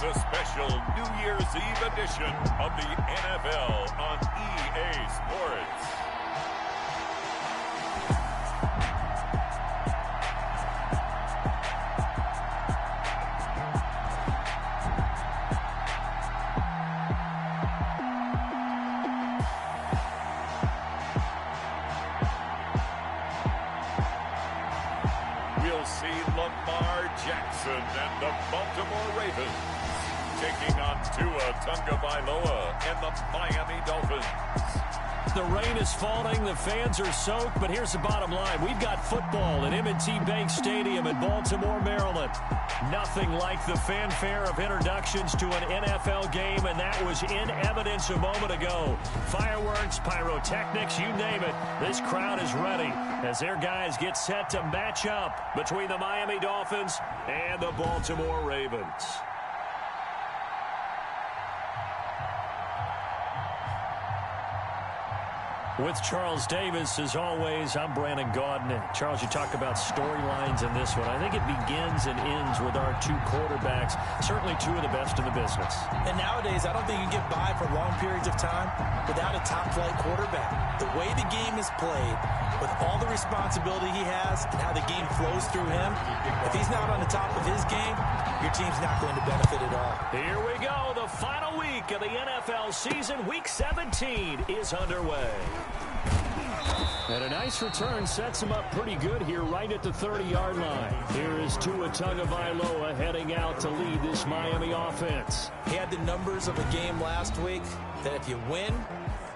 It's a special New Year's Eve edition of the NFL on EA Sports. We'll see Lamar Jackson and the Baltimore Ravens taking on Tua Tagovailoa and the Miami Dolphins. The rain is falling, the fans are soaked, but here's the bottom line. We've got football at M&T Bank Stadium in Baltimore, Maryland. Nothing like the fanfare of introductions to an NFL game, and that was in evidence a moment ago. Fireworks, pyrotechnics, you name it. This crowd is ready as their guys get set to match up between the Miami Dolphins and the Baltimore Ravens. With Charles Davis, as always, I'm Brandon Gaudin. And Charles, you talk about storylines in this one. I think it begins and ends with our two quarterbacks, certainly two of the best in the business. And nowadays, I don't think you can get by for long periods of time without a top-flight quarterback. The way the game is played, with all the responsibility he has and how the game flows through him, if he's not on the top of his game, your team's not going to benefit at all. Here we go. The final week of the NFL season, Week 17, is underway. And a nice return sets him up pretty good here right at the 30-yard line. Here is Tua Tagovailoa heading out to lead this Miami offense. He had the numbers of a game last week that if you win,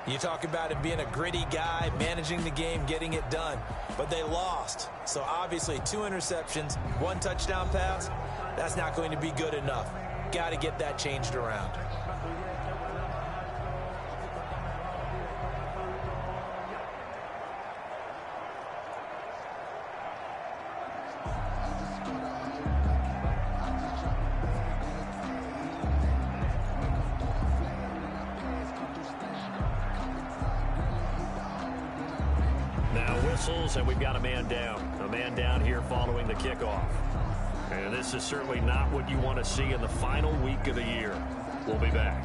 you talk about him being a gritty guy, managing the game, getting it done. But they lost. So obviously 2 interceptions, 1 touchdown pass, that's not going to be good enough. Got to get that changed around. And we've got a man down here following the kickoff. And this is certainly not what you want to see in the final week of the year. We'll be back.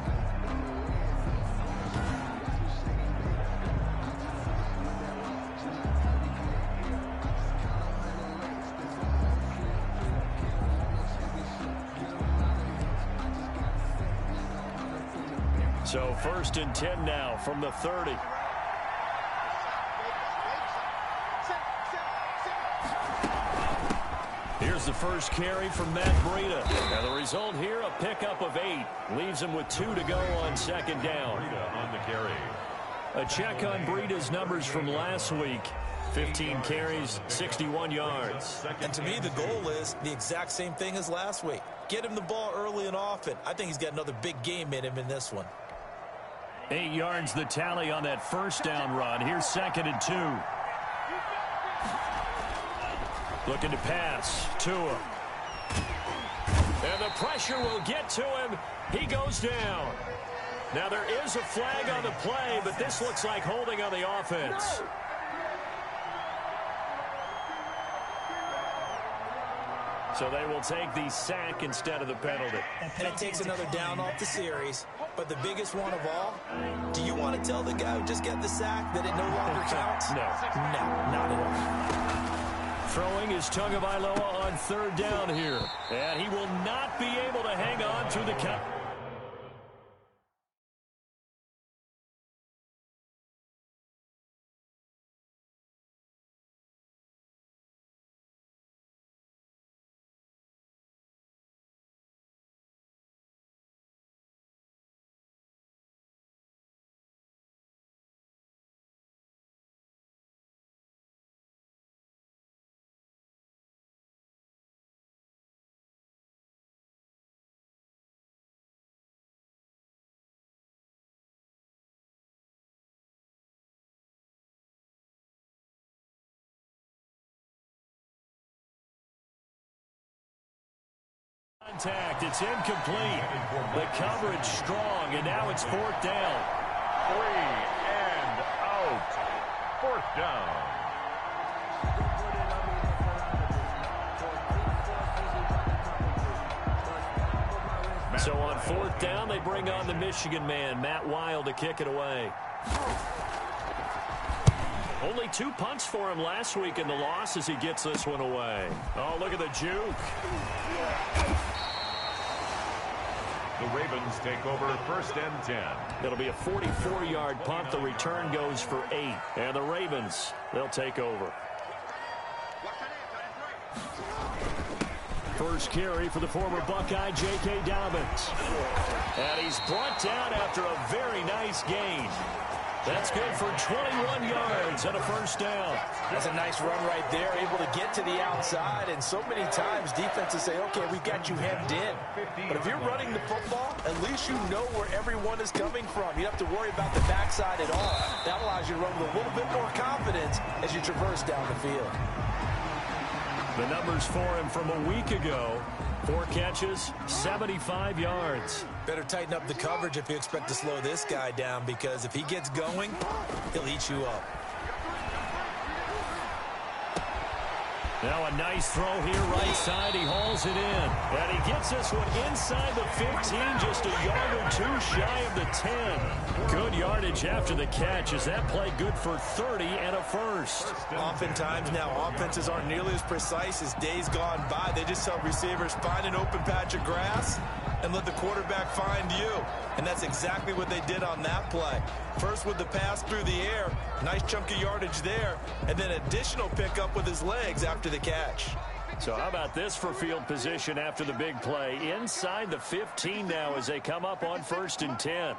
So 1st and 10 now from the 30. Here's the first carry from Matt Breida. And the result here, a pickup of 8. Leaves him with 2 to go on 2nd down. Breida on the carry. A check on Breida's numbers from last week. 15 carries, 61 yards. And to me, the goal is the exact same thing as last week. Get him the ball early and often. I think he's got another big game in him in this one. 8 yards the tally on that first down run. Here's 2nd and 2. Looking to pass. Tua. And the pressure will get to him. He goes down. Now there is a flag on the play, but this looks like holding on the offense. So they will take the sack instead of the penalty. And it takes another down off the series. But the biggest one of all, do you want to tell the guy who just got the sack that it no longer counts? No. No, not at all. Throwing is Tagovailoa on 3rd down here. And he will not be able to hang on through the count. Contact, it's incomplete. The coverage strong, and now it's 4th down. 3 and out. 4th down. So on fourth down, they bring on the Michigan man, Matt Wild, to kick it away. Only 2 punts for him last week in the loss as he gets this one away. Oh, look at the juke. The Ravens take over first and 10. It'll be a 44-yard punt. The return goes for 8. And the Ravens, they'll take over. First carry for the former Buckeye, J.K. Dobbins. And he's brought down after a very nice gain. That's good for 21 yards and a first down. That's a nice run right there, able to get to the outside. And so many times defenses say, okay, we've got you hemmed in. But if you're running the football, at least you know where everyone is coming from. You don't have to worry about the backside at all. That allows you to run with a little bit more confidence as you traverse down the field. The numbers for him from a week ago: 4 catches, 75 yards. Better tighten up the coverage if you expect to slow this guy down, because if he gets going, he'll eat you up. Now a nice throw here, right side. He hauls it in. And he gets this one inside the 15, just a yard or 2 shy of the 10. Good yardage after the catch. Is that play good for 30 and a first? Oftentimes now offenses aren't nearly as precise as days gone by. They just tell receivers, find an open patch of grass and let the quarterback find you. And that's exactly what they did on that play. First with the pass through the air, nice chunk of yardage there, and then additional pickup with his legs after the catch. So how about this for field position after the big play? Inside the 15 now as they come up on first and 10.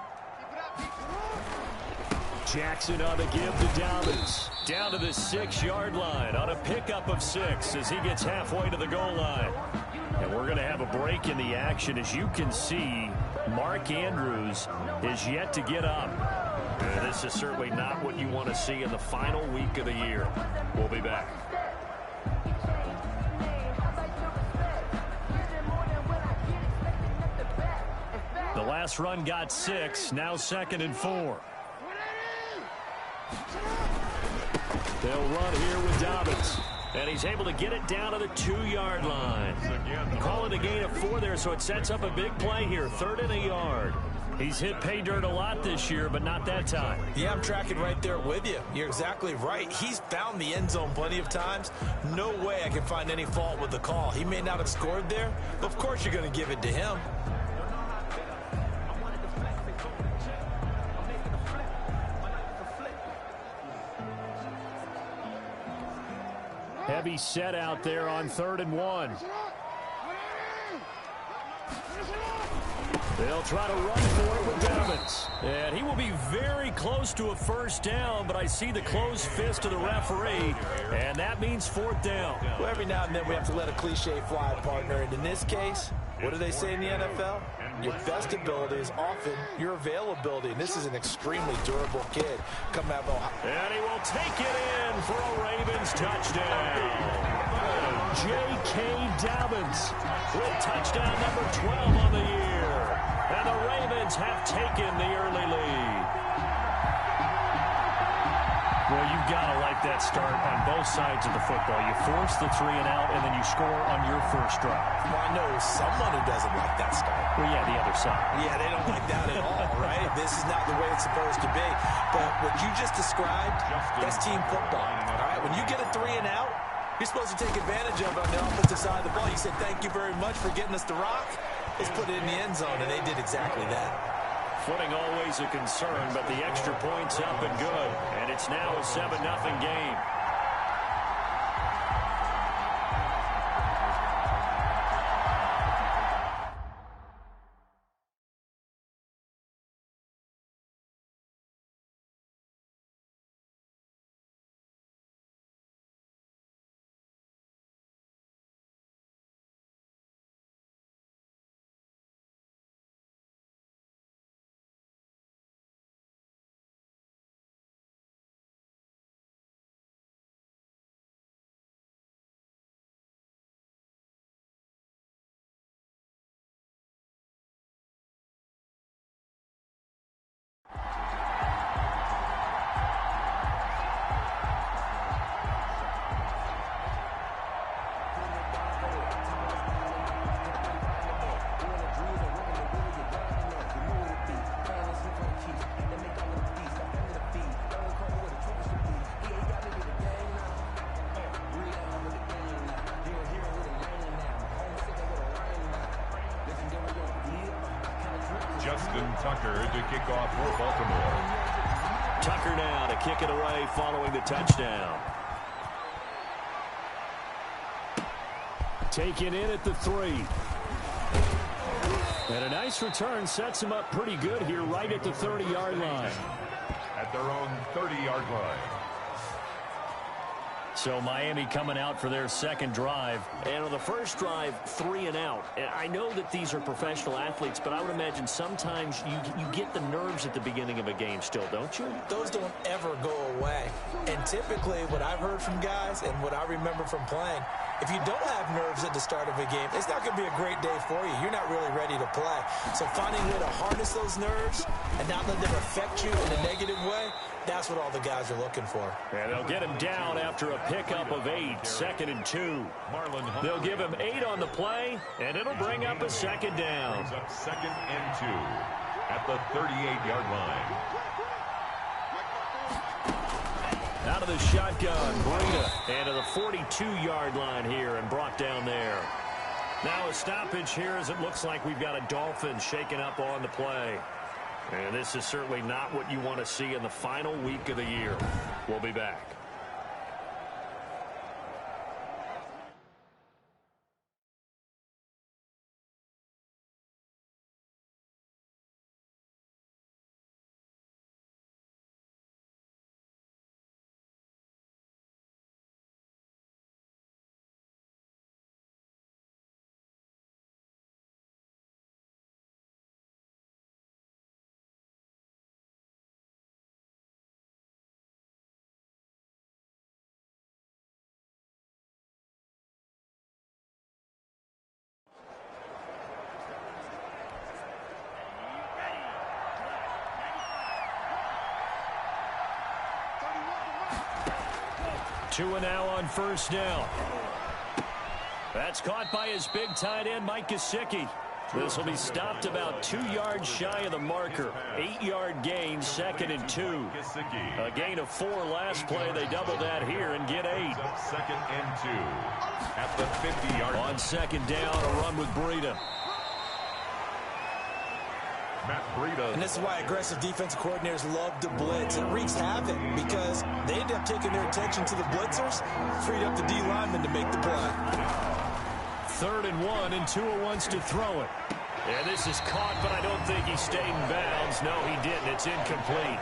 Jackson on the give to Dobbins. Down to the 6-yard line on a pickup of 6 as he gets halfway to the goal line. And we're going to have a break in the action. As you can see, Mark Andrews is yet to get up. And this is certainly not what you want to see in the final week of the year. We'll be back. The last run got 6, now 2nd and 4. They'll run here with Dobbins. And he's able to get it down to the 2-yard line. Call it a gain of 4 there, so it sets up a big play here. 3rd and a yard. He's hit pay dirt a lot this year, but not that time. Yeah, I'm tracking right there with you. You're exactly right. He's found the end zone plenty of times. No way I can find any fault with the call. He may not have scored there, but of course you're going to give it to him. Heavy set out there on 3rd and 1. They'll try to run for it with Dobbins. And he will be very close to a first down, but I see the closed fist of the referee, and that means 4th down. Well, every now and then we have to let a cliche fly, partner. And in this case, what do they say in the NFL? Your best ability is often your availability. And this is an extremely durable kid coming out of Ohio. And he will take it in for a Ravens touchdown. J.K. Dobbins with touchdown number 12 on the year. And the Ravens have taken the early lead. Well, you've got to like that start on both sides of the football. You force the 3 and out, and then you score on your first drive. Well, I know someone who doesn't like that start. Well, yeah, the other side. Yeah, they don't like that at all, right? This is not the way it's supposed to be. But what you just described, that's team football. All right, when you get a 3 and out, you're supposed to take advantage of it on the offensive side of the ball. You said, thank you very much for getting us the rock. Let's put it in the end zone, and they did exactly that. Footing always a concern, but the extra point's up and good. And it's now a 7-0 game. Justin Tucker to kick off for Baltimore. Tucker now to kick it away following the touchdown. Taken in at the 3. And a nice return sets him up pretty good here right at the 30-yard line. At their own 30-yard line. So Miami coming out for their second drive. And on the first drive, 3 and out. And I know that these are professional athletes, but I would imagine sometimes you get the nerves at the beginning of a game still, don't you? Those don't ever go away. And typically what I've heard from guys and what I remember from playing, if you don't have nerves at the start of a game, it's not going to be a great day for you. You're not really ready to play. So finding a way to harness those nerves and not let them affect you in a negative way, that's what all the guys are looking for. And they'll get him down after a pickup of 8, 2nd and 2. They'll give him 8 on the play, and it'll bring up a second down. Brings up 2nd and 2 at the 38-yard line. Out of the shotgun, Breida, and to the 42-yard line here and brought down there. Now a stoppage here as it looks like we've got a Dolphin shaken up on the play. And this is certainly not what you want to see in the final week of the year. We'll be back. Two and now on first down. That's caught by his big tight end, Mike Gesicki. This will be stopped about 2 yards shy of the marker. 8-yard gain, 2nd and 2. A gain of 4 last play. They double that here and get 8. 2nd and 2 at the 50-yard line. On second down, a run with Breida. Matt Breida. And this is why aggressive defensive coordinators love to blitz. It wreaks havoc because they end up taking their attention to the blitzers, freed up the D lineman to make the play. 3rd and 1, and Tua wants to throw it. And this is caught, but I don't think he stayed in bounds. No, he didn't. It's incomplete.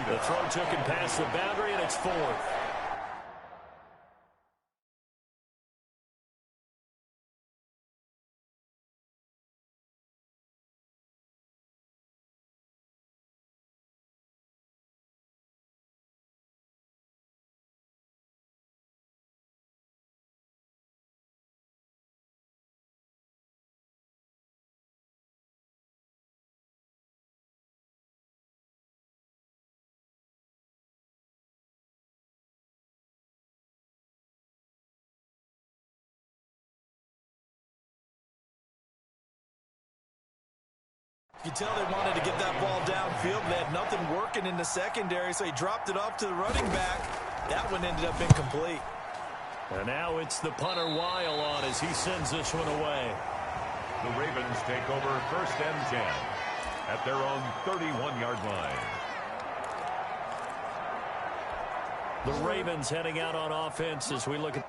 The throw took him past the boundary, and it's 4th. You can tell they wanted to get that ball downfield. They had nothing working in the secondary, so he dropped it off to the running back. That one ended up incomplete. And now it's the punter Weil on as he sends this one away. The Ravens take over 1st and 10 at their own 31-yard line. The Ravens heading out on offense as we look at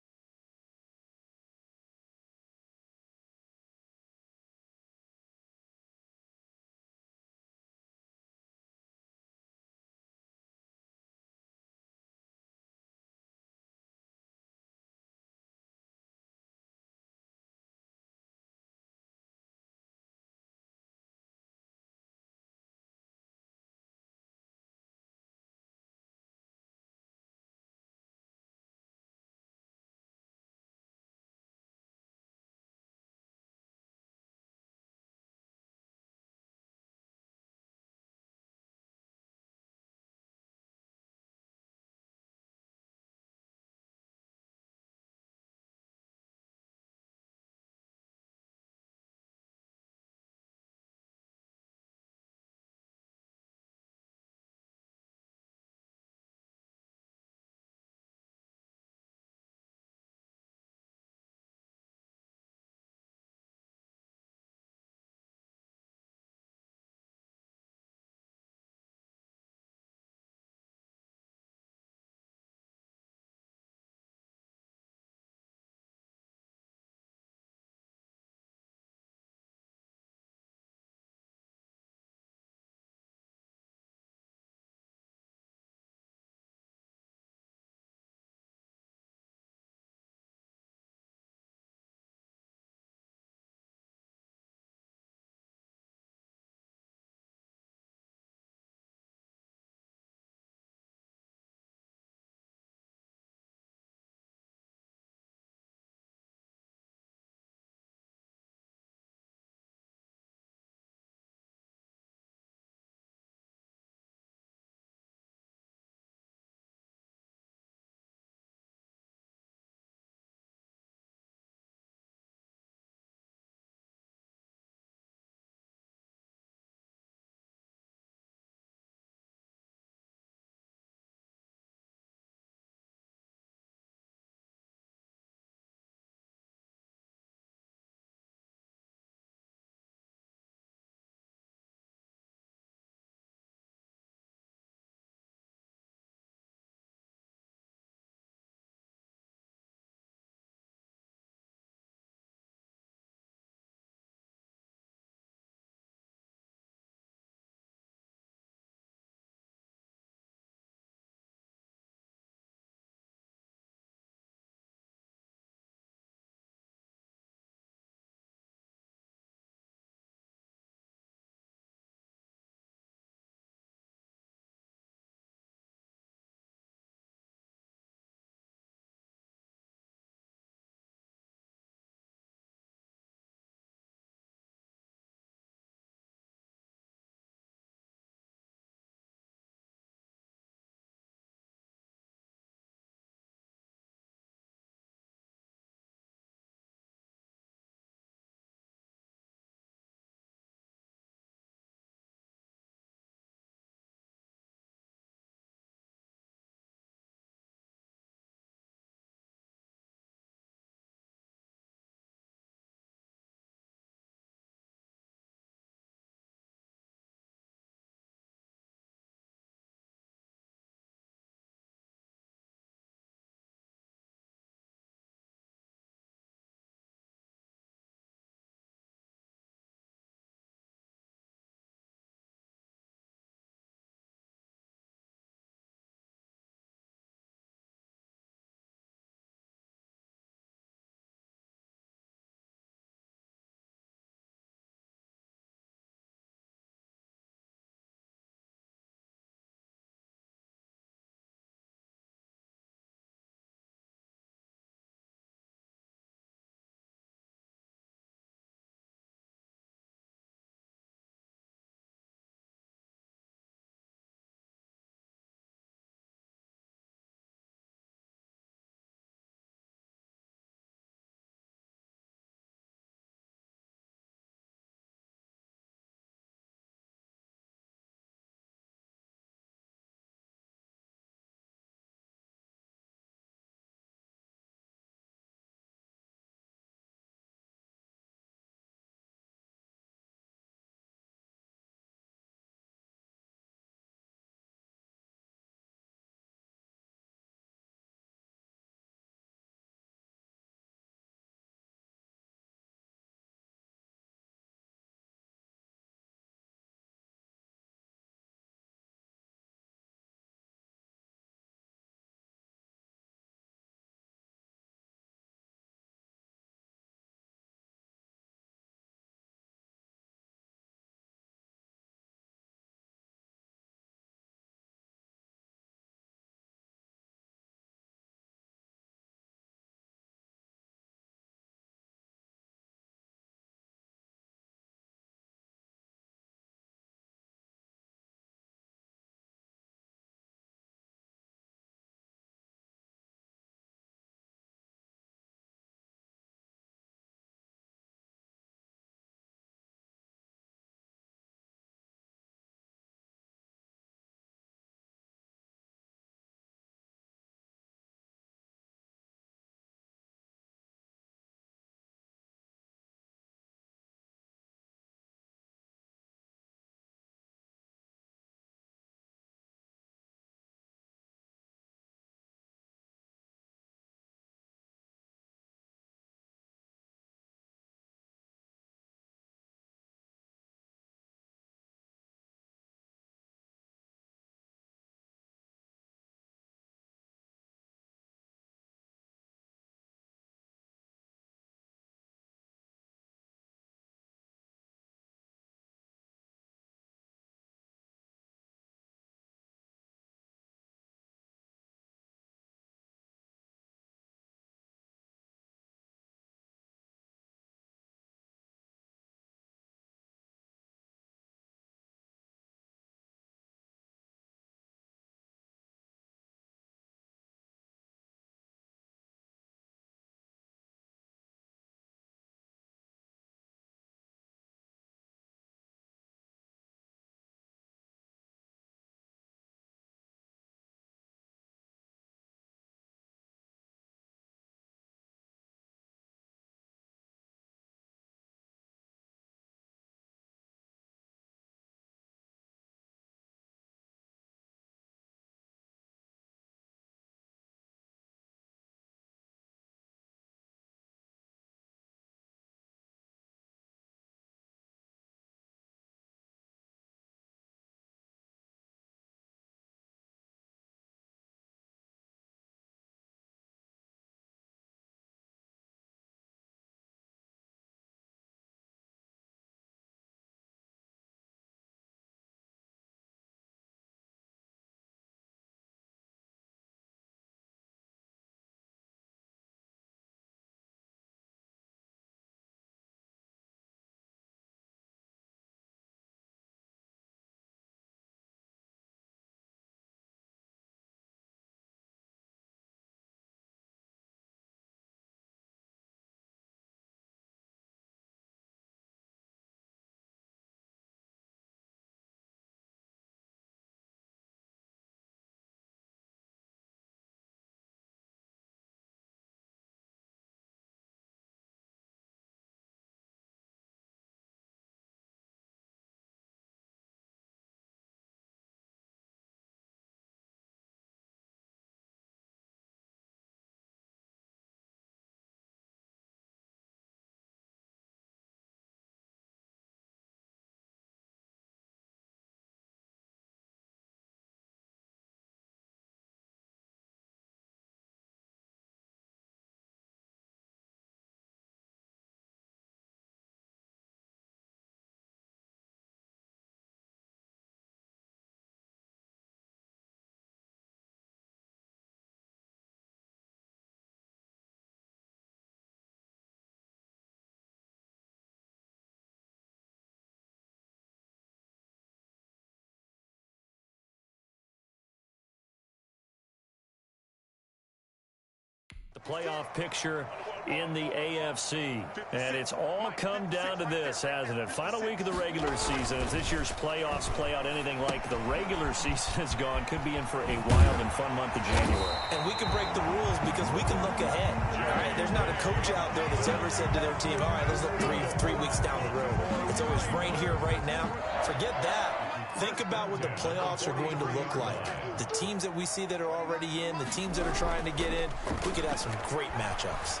The playoff picture in the AFC. And it's all come down to this, hasn't it? Final week of the regular season. As this year's playoffs play out anything like the regular season has gone, could be in for a wild and fun month of January. And we can break the rules because we can look ahead. All right, there's not a coach out there that's ever said to their team, all right, let's look three weeks down the road. It's always right here, right now. Forget that. Think about what the playoffs are going to look like. The teams that we see that are already in, the teams that are trying to get in, we could have some great matchups.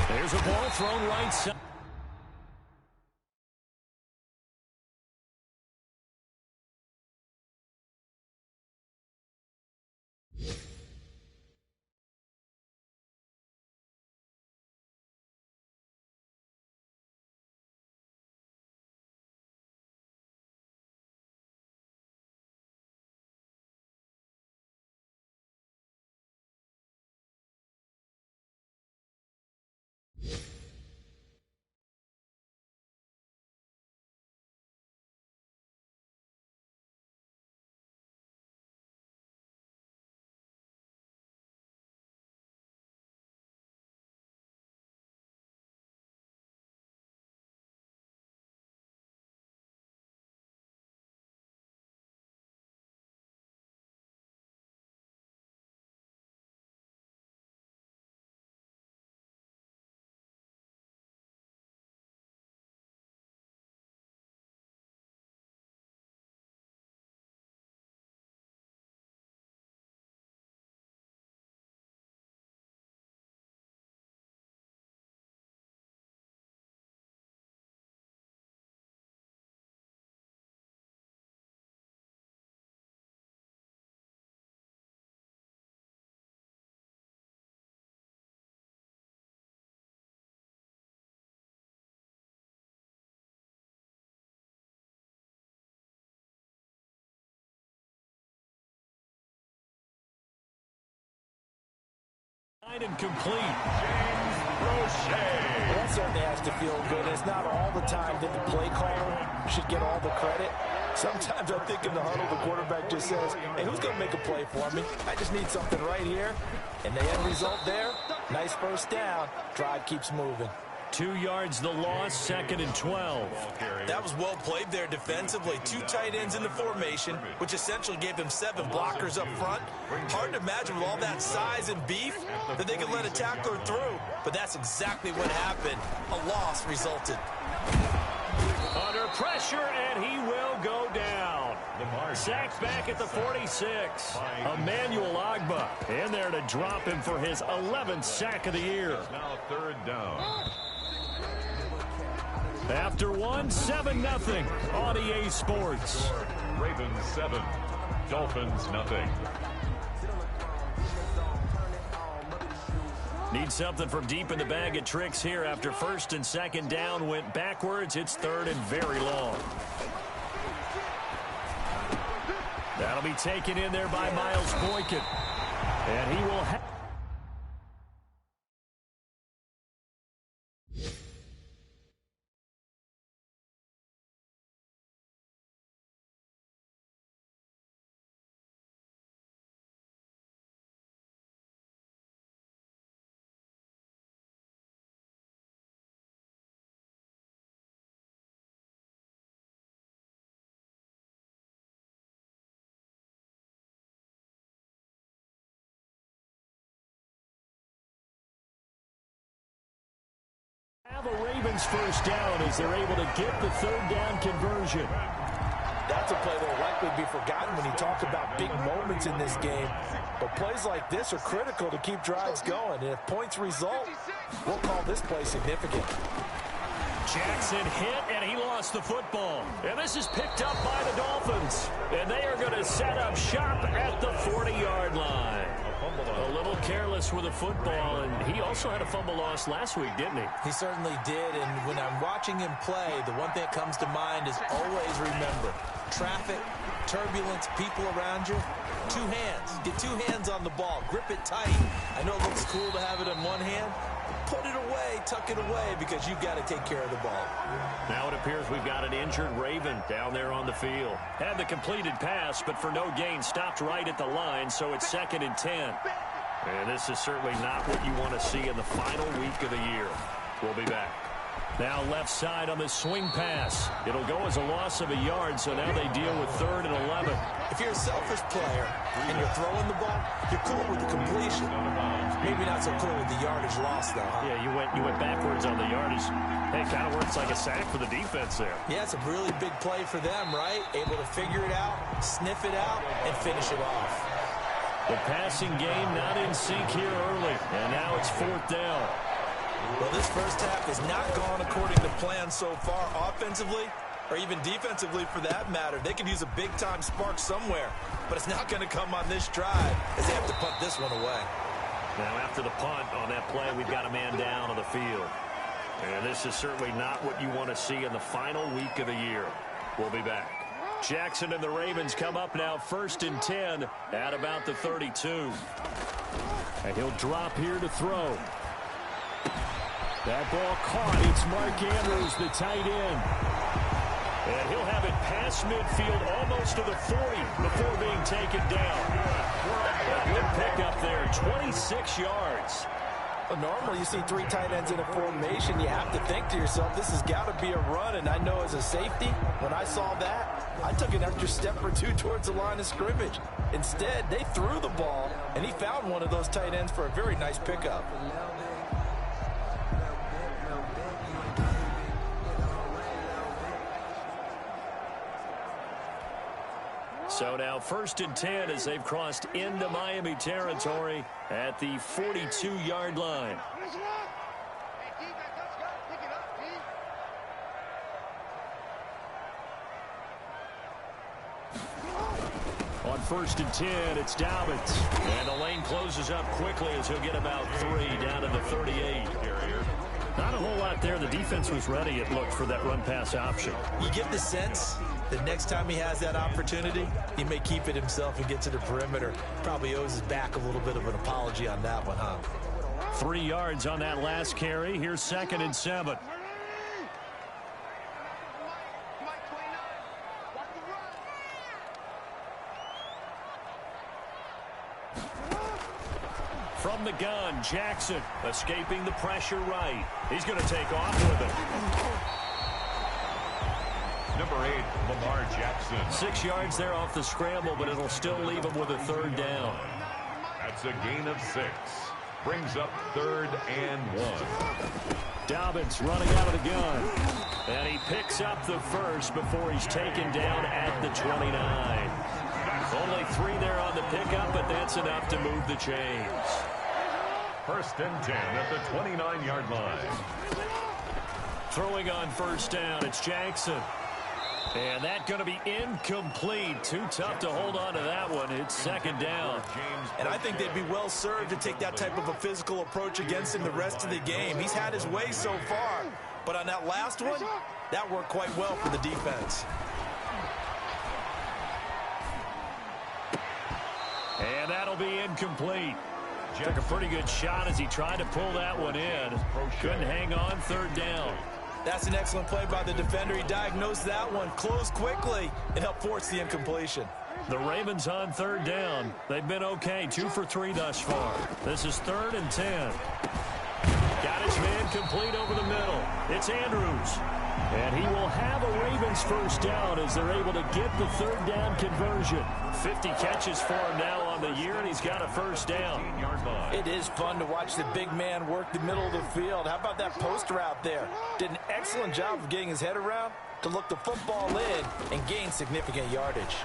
There's a ball thrown right side. And complete. James Roche. Well, that certainly has to feel good. It's not all the time that the play caller should get all the credit. Sometimes I think in the huddle, the quarterback just says, hey, who's going to make a play for me? I just need something right here. And the end result there, nice first down. Drive keeps moving. 2 yards the loss, 2nd and 12. That was well played there defensively. 2 tight ends in the formation, which essentially gave them 7 blockers up front. Hard to imagine with all that size and beef that they could let a tackler through. But that's exactly what happened. A loss resulted. Under pressure, and he will go down. Sacked back at the 46. Emmanuel Ogbah in there to drop him for his 11th sack of the year. Now 3rd down. After 7-0 on EA Sports. Ravens 7, Dolphins nothing. Need something from deep in the bag of tricks here after 1st and 2nd down went backwards. It's 3rd and very long. That'll be taken in there by Miles Boykin. And he will have... Have a Ravens first down as they're able to get the 3rd down conversion. That's a play that will likely be forgotten when you talk about big moments in this game. But plays like this are critical to keep drives going. And if points result, we'll call this play significant. Jackson hit, and he lost the football. And this is picked up by the Dolphins. And they are going to set up shop at the 40-yard line. A little careless with the football, and he also had a fumble loss last week, didn't he? He certainly did, and when I'm watching him play, the one thing that comes to mind is always remember, traffic, turbulence, people around you, 2 hands. Get 2 hands on the ball. Grip it tight. I know it looks cool to have it in one hand. Put it away, tuck it away, because you've got to take care of the ball. Now it appears we've got an injured Raven down there on the field. Had the completed pass, but for no gain, stopped right at the line, so it's 2nd and 10. And this is certainly not what you want to see in the final week of the year. We'll be back. Now left side on the swing pass. It'll go as a loss of a yard, so now they deal with 3rd and 11. If you're a selfish player and you're throwing the ball, you're cool with the completion. Maybe not so cool with the yardage loss, though, huh? Yeah, you went backwards on the yardage. Hey, kind of works like a sack for the defense there. Yeah, it's a really big play for them, right? Able to figure it out, sniff it out, and finish it off. The passing game not in sync here early, and now it's 4th down. Well, this first half has not gone according to plan so far offensively, or even defensively for that matter. They could use a big-time spark somewhere, but it's not going to come on this drive as they have to punt this one away. Now after the punt on that play, we've got a man down on the field. And this is certainly not what you want to see in the final week of the year. We'll be back. Jackson and the Ravens come up now 1st and 10 at about the 32. And he'll drop here to throw. That ball caught. It's Mark Andrews, the tight end. And he'll have it past midfield almost to the 40 before being taken down. A good pickup there, 26 yards. Well, normally you see 3 tight ends in a formation. You have to think to yourself, this has got to be a run. And I know as a safety, when I saw that, I took an extra step or 2 towards the line of scrimmage. Instead, they threw the ball, and he found one of those tight ends for a very nice pickup. So now 1st and 10 as they've crossed into Miami territory at the 42-yard line. On 1st and 10, it's Dobbins. And the lane closes up quickly as he'll get about 3 down to the 38. Not a whole lot there. The defense was ready, it looked, for that run-pass option. You get the sense that next time he has that opportunity, he may keep it himself and get to the perimeter. Probably owes his back a little bit of an apology on that one, huh? 3 yards on that last carry. Here's 2nd and 7. From the gun, Jackson escaping the pressure right. He's going to take off with it. Number 8, Lamar Jackson. 6 yards there off the scramble, but it'll still leave him with a 3rd down. That's a gain of 6. Brings up 3rd and 1. Dobbins running out of the gun. And he picks up the first before he's taken down at the 29. Only 3 there on the pickup, but that's enough to move the chains. 1st and 10 at the 29-yard line. Throwing on 1st down, it's Jackson. And that's going to be incomplete. Too tough to hold on to that one. It's 2nd down. And I think they'd be well served to take that type of a physical approach against him the rest of the game. He's had his way so far. But on that last one, that worked quite well for the defense. And that'll be incomplete. Took a pretty good shot as he tried to pull that one in. Couldn't hang on, 3rd down. That's an excellent play by the defender. He diagnosed that one, closed quickly, and helped force the incompletion. The Ravens on 3rd down. They've been okay, 2 for 3 thus far. This is 3rd and 10. Got his man complete over the middle. It's Andrews. And he will have a Ravens 1st down as they're able to get the 3rd down conversion. 50 catches for him now on the year, and he's got a 1st down. It is fun to watch the big man work the middle of the field. How about that post route there? Did an excellent job of getting his head around to look the football in and gain significant yardage.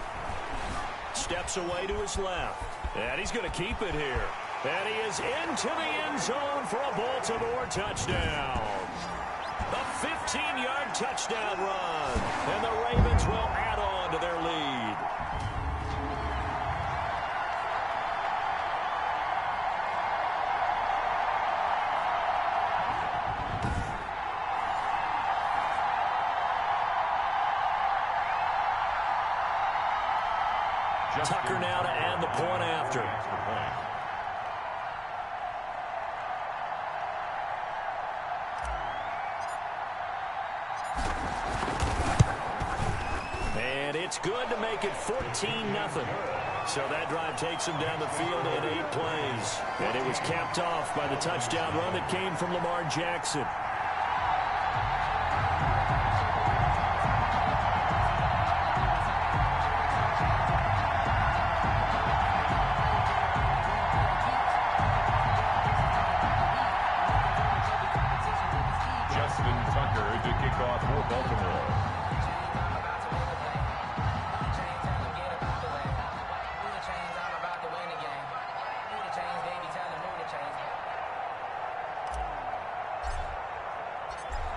Steps away to his left. And he's going to keep it here. And he is into the end zone for a Baltimore touchdown. A 15-yard touchdown run. And the Ravens will add on to their lead. Tucker now to add the point after. And it's good to make it 14-0. So that drive takes him down the field in 8 plays. And it was capped off by the touchdown run that came from Lamar Jackson. To kick off for Baltimore.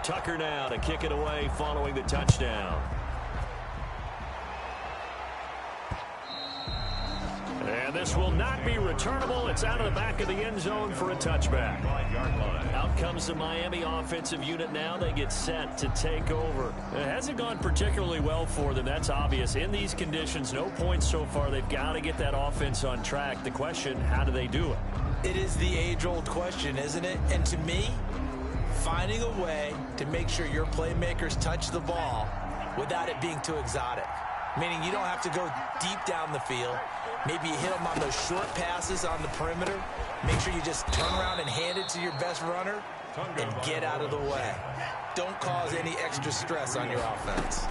Tucker now to kick it away following the touchdown. And this will not be returnable. It's out of the back of the end zone for a touchback. Out comes the Miami offensive unit now. They get set to take over. It hasn't gone particularly well for them. That's obvious. In these conditions, no points so far. They've got to get that offense on track. The question, how do they do it? It is the age-old question, isn't it? And to me, finding a way to make sure your playmakers touch the ball without it being too exotic. Meaning you don't have to go deep down the field. Maybe you hit them on those short passes on the perimeter. Make sure you just turn around and hand it to your best runner and get out of the way. Don't cause any extra stress on your offense.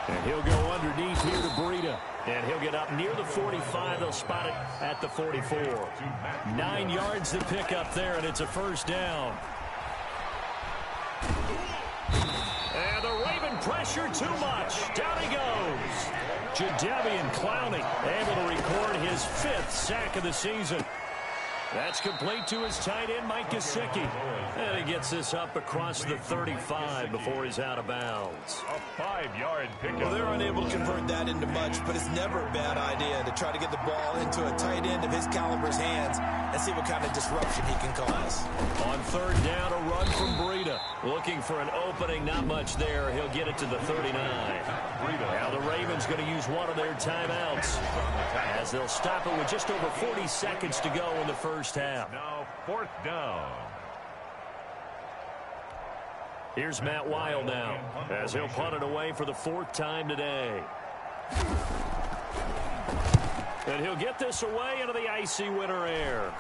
And he'll go underneath here to Breida. And he'll get up near the 45. They'll spot it at the 44. 9 yards to pick up there, and it's a first down. And the Raven pressure too much. Down he goes. Jadeveon Clowney able to record his 5th sack of the season. That's complete to his tight end, Mike Gesicki. And he gets this up across the 35 before he's out of bounds. A 5-yard pickup. Well, they're unable to convert that into much, but it's never a bad idea to try to get the ball into a tight end of his caliber's hands and see what kind of disruption he can cause. On 3rd down, a run from Breida. Looking for an opening, not much there. He'll get it to the 39. Now the Ravens going to use one of their timeouts as they'll stop it with just over 40 seconds to go in the first half. Now 4th down. Here's Matt Weil now as he'll punt it away for the 4th time today. And he'll get this away into the icy winter air.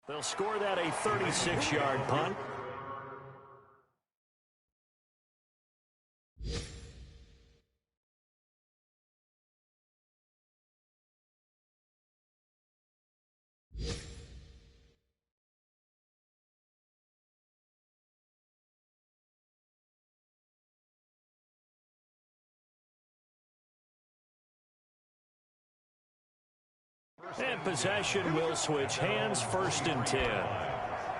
They'll score that a 36-yard punt. And possession will switch hands, 1st and 10.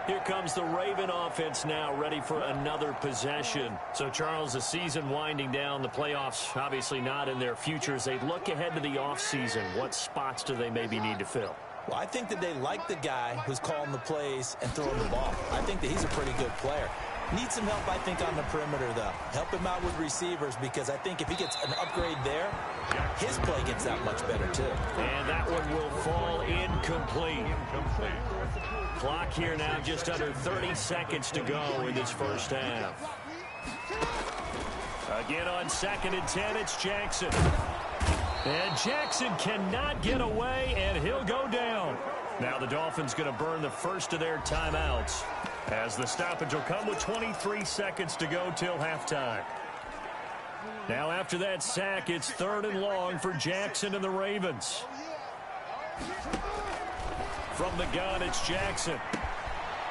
Here comes the Raven offense now, ready for another possession. So, Charles, the season winding down, the playoffs obviously not in their future. As they look ahead to the offseason, what spots do they maybe need to fill? Well, I think that they like the guy who's calling the plays and throwing the ball. I think that he's a pretty good player. Needs some help, I think, on the perimeter, though. Help him out with receivers, because I think if he gets an upgrade there, his play gets that much better, too. And that one will fall incomplete. Clock here now, just under 30 seconds to go in this first half. Again on 2nd and 10, it's Jackson. And Jackson cannot get away, and he'll go down. Now the Dolphins going to burn the first of their timeouts, as the stoppage will come with 23 seconds to go till halftime. Now after that sack, it's 3rd and long for Jackson and the Ravens. From the gun, it's Jackson.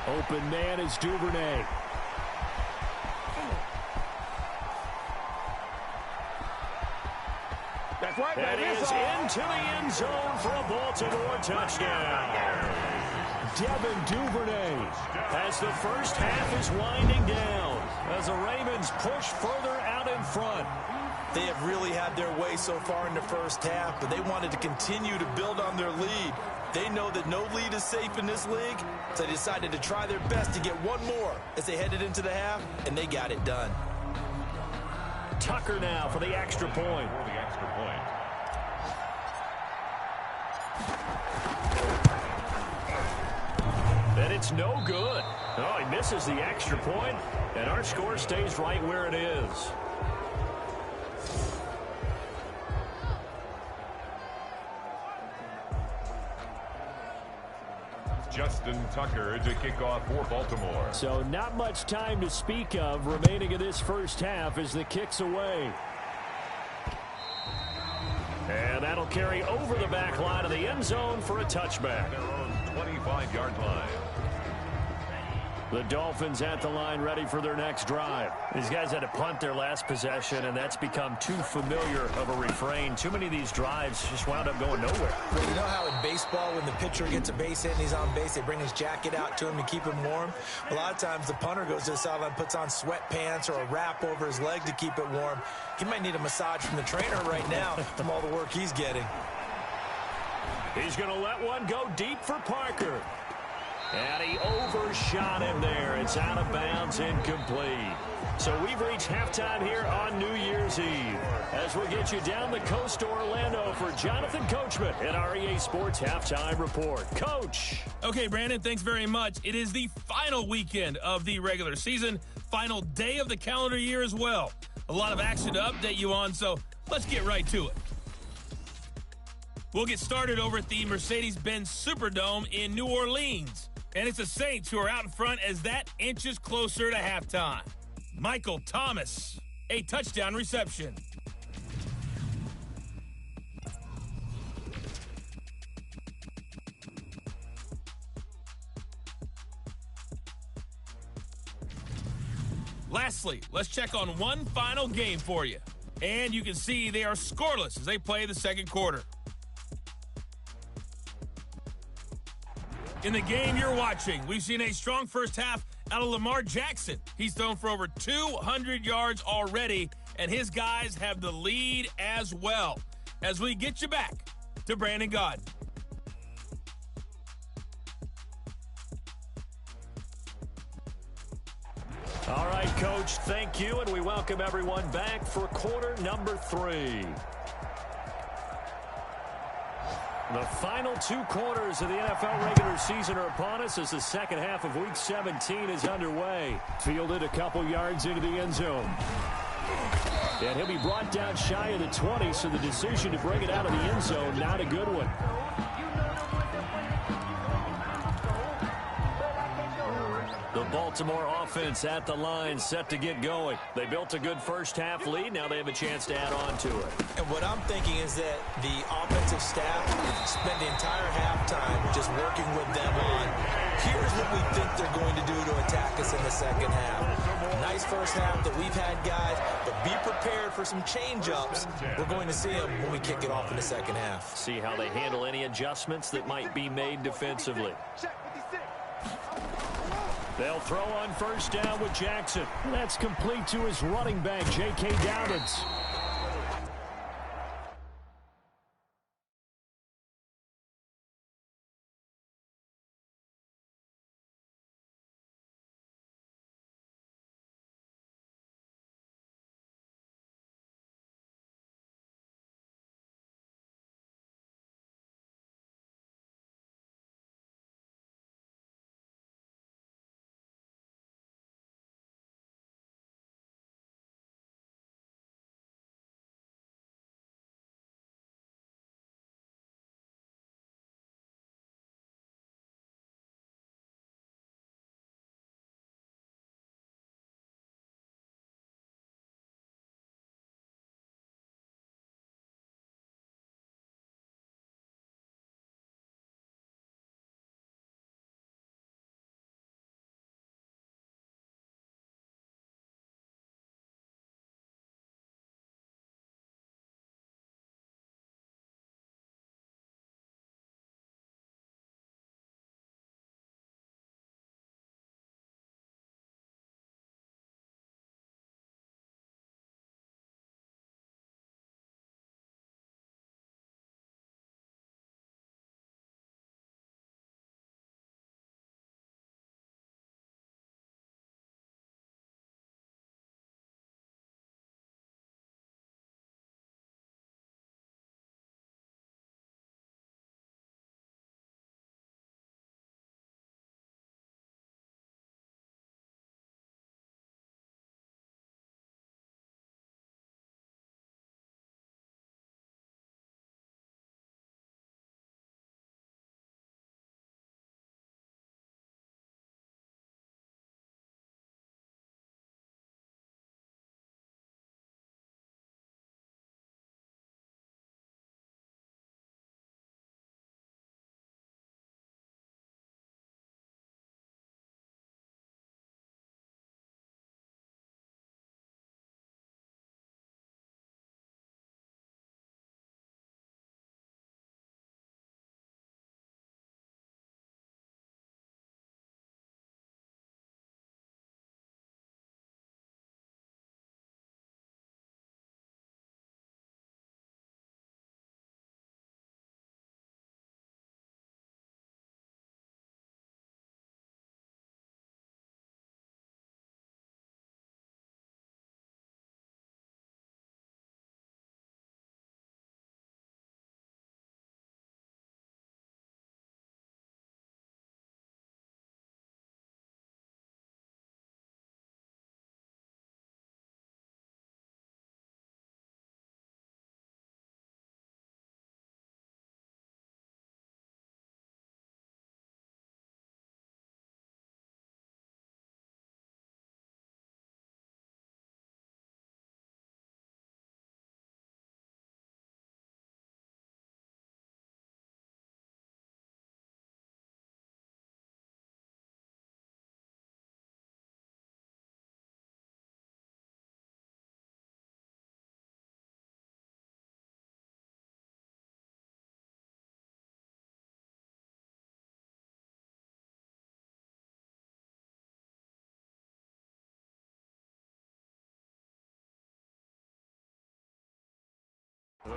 Open man is Duvernay. That is into the end zone for a Baltimore touchdown. Devin Duvernay as the first half is winding down as the Ravens push further out in front. They have really had their way so far in the first half, but they wanted to continue to build on their lead. They know that no lead is safe in this league, so they decided to try their best to get one more as they headed into the half, and they got it done. Tucker now for the extra point. And it's no good. Oh, he misses the extra point, and our score stays right where it is. Justin Tucker to kick off for Baltimore. So not much time to speak of remaining in this first half as the kick's away. And that'll carry over the back line of the end zone for a touchback. Their own 25-yard line. The Dolphins at the line ready for their next drive. These guys had to punt their last possession, and that's become too familiar of a refrain. Too many of these drives just wound up going nowhere. Well, you know how in baseball when the pitcher gets a base hit and he's on base, they bring his jacket out to him to keep him warm? A lot of times the punter goes to the sideline, puts on sweatpants or a wrap over his leg to keep it warm. He might need a massage from the trainer right now from all the work he's getting. He's going to let one go deep for Parker. And he overshot him there. It's out of bounds, incomplete. So we've reached halftime here on New Year's Eve. As we get you down the coast to Orlando for Jonathan Coachman at our EA Sports Halftime Report. Coach. Okay, Brandon, thanks very much. It is the final weekend of the regular season, final day of the calendar year as well. A lot of action to update you on, so let's get right to it. We'll get started over at the Mercedes-Benz Superdome in New Orleans. And it's the Saints who are out in front as that inches closer to halftime. Michael Thomas, a touchdown reception. Lastly, let's check on one final game for you. And you can see they are scoreless as they play the second quarter. In the game you're watching, we've seen a strong first half out of Lamar Jackson. He's thrown for over 200 yards already, and his guys have the lead as well. As we get you back to Brandon Gaudin. All right, Coach, thank you, and we welcome everyone back for quarter number 3. The final 2 quarters of the NFL regular season are upon us as the second half of Week 17 is underway. Fielded a couple yards into the end zone. And he'll be brought down shy of the 20, so the decision to bring it out of the end zone, not a good one. The Baltimore offense at the line, set to get going. They built a good first half lead. Now they have a chance to add on to it. And what I'm thinking is that the offensive staff spent the entire halftime just working with them on, here's what we think they're going to do to attack us in the second half. Nice first half that we've had, guys, but be prepared for some change-ups. We're going to see them when we kick it off in the second half. See how they handle any adjustments that might be made defensively. They'll throw on first down with Jackson. That's complete to his running back, J.K. Dobbins.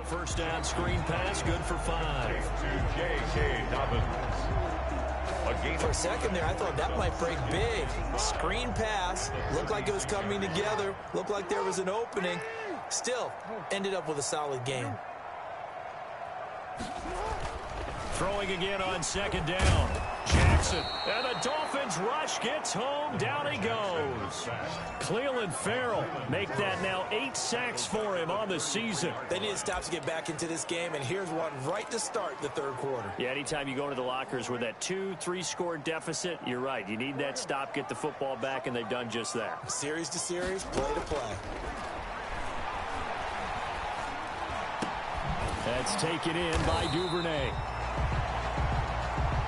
First down screen pass, good for 5. To J.K. Dobbins. For a second there, I thought that might break big. Screen pass. Looked like it was coming together. Looked like there was an opening. Still, ended up with a solid game. Throwing again on second down. Jackson. And the Dolphins rush gets home. Down he goes. Cleveland Farrell make that now 8 sacks for him on the season. They need to stop to get back into this game, and here's one right to start the third quarter. Yeah, anytime you go into the lockers with that 2-3 score deficit, you're right. You need that stop, get the football back, and they've done just that. Series to series, play to play. That's taken in by Duvernay.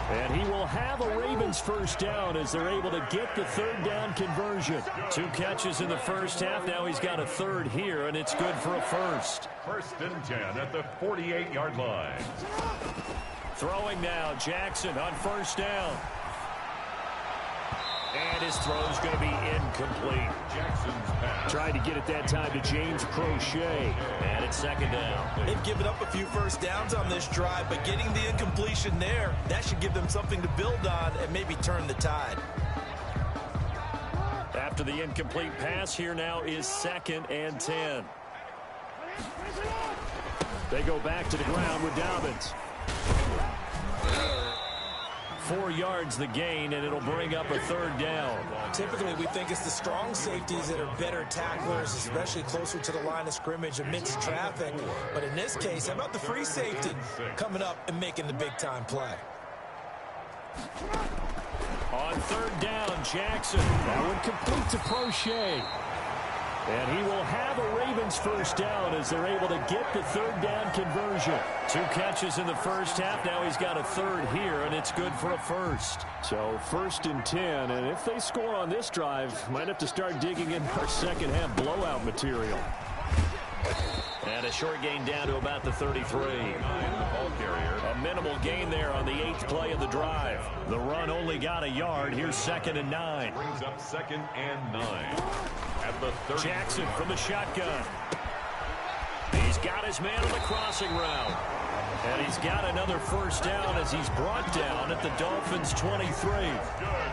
And he will have a Ravens first down as they're able to get the third down conversion. 2 catches in the first half. Now he's got a third here, and it's good for a first. 1st and 10 at the 48-yard line. Throwing now, Jackson on first down. And his throw's going to be incomplete. Jackson's pass. Tried to get it that time to James Crochet. And it's second down. They've given up a few first downs on this drive, but getting the incompletion there, that should give them something to build on and maybe turn the tide. After the incomplete pass, here now is 2nd and 10. They go back to the ground with Dobbins. 4 yards the gain, and it'll bring up a third down. Typically, we think it's the strong safeties that are better tacklers, especially closer to the line of scrimmage amidst traffic. But in this case, how about the free safety coming up and making the big-time play? On third down, Jackson. That one complete to Crochet. And he will have a Ravens first down as they're able to get the third down conversion. 2 catches in the first half. Now he's got a third here, and it's good for a first. So 1st and 10, and if they score on this drive, might have to start digging in our second half blowout material. And a short gain down to about the 33. A minimal gain there on the 8th play of the drive. The run only got a yard. Here's 2nd and 9. Brings up 2nd and 9. At the 30. Jackson from the shotgun. He's got his man on the crossing route. And he's got another first down as he's brought down at the Dolphins' 23.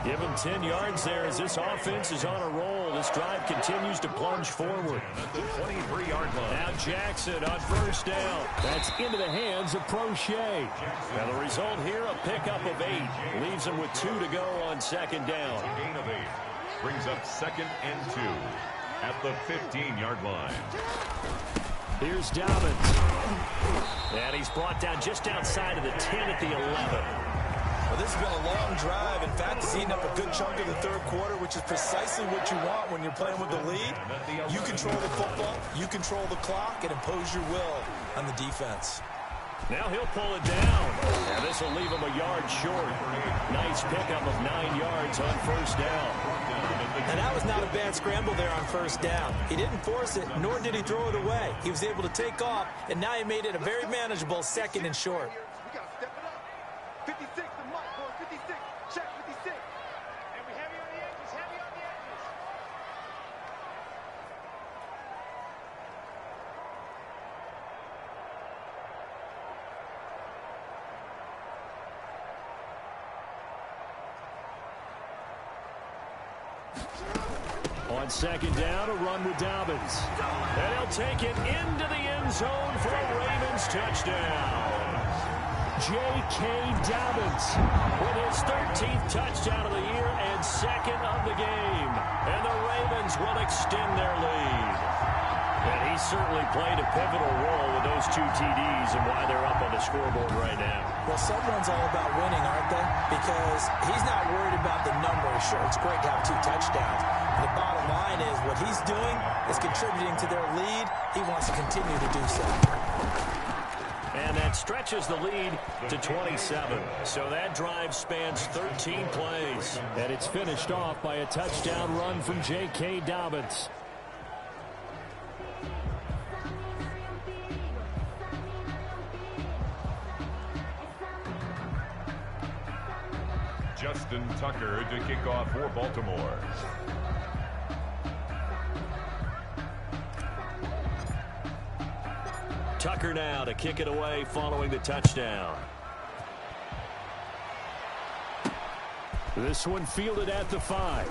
Give him 10 yards there as this offense is on a roll. This drive continues to plunge forward. At the 23-yard line. Now Jackson on first down. That's into the hands of Crochet. Now the result here, a pickup of 8. Leaves him with 2 to go on second down. Gain of 8. Brings up 2nd and 2 at the 15-yard line. Here's Dobbins. And he's brought down just outside of the 10 at the 11. Well, this has been a long drive. In fact, it's eaten up a good chunk of the third quarter, which is precisely what you want when you're playing with the lead. You control the football, you control the clock, and impose your will on the defense. Now he'll pull it down. And this will leave him a yard short. Nice pickup of 9 yards on first down. And that was not a bad scramble there on first down. He didn't force it, nor did he throw it away. He was able to take off, and now he made it a very manageable 2nd and short. We got to step it up. 56, the mark, boy. 56. Check 56. And we heavy on the edges, heavy on the edges. On second down, a run with Dobbins. And he'll take it into the end zone for a Ravens touchdown. J.K. Dobbins with his 13th touchdown of the year and 2nd of the game. And the Ravens will extend their lead. And he certainly played a pivotal role with those 2 TDs and why they're up on the scoreboard right now. Well, someone's all about winning, aren't they? Because he's not worried about the numbers. Sure, it's great to have 2 touchdowns. The bottom line is what he's doing is contributing to their lead. He wants to continue to do so. And that stretches the lead to 27. So that drive spans 13 plays. And it's finished off by a touchdown run from J.K. Dobbins. Justin Tucker to kick off for Baltimore. Tucker now to kick it away following the touchdown. This one fielded at the 5.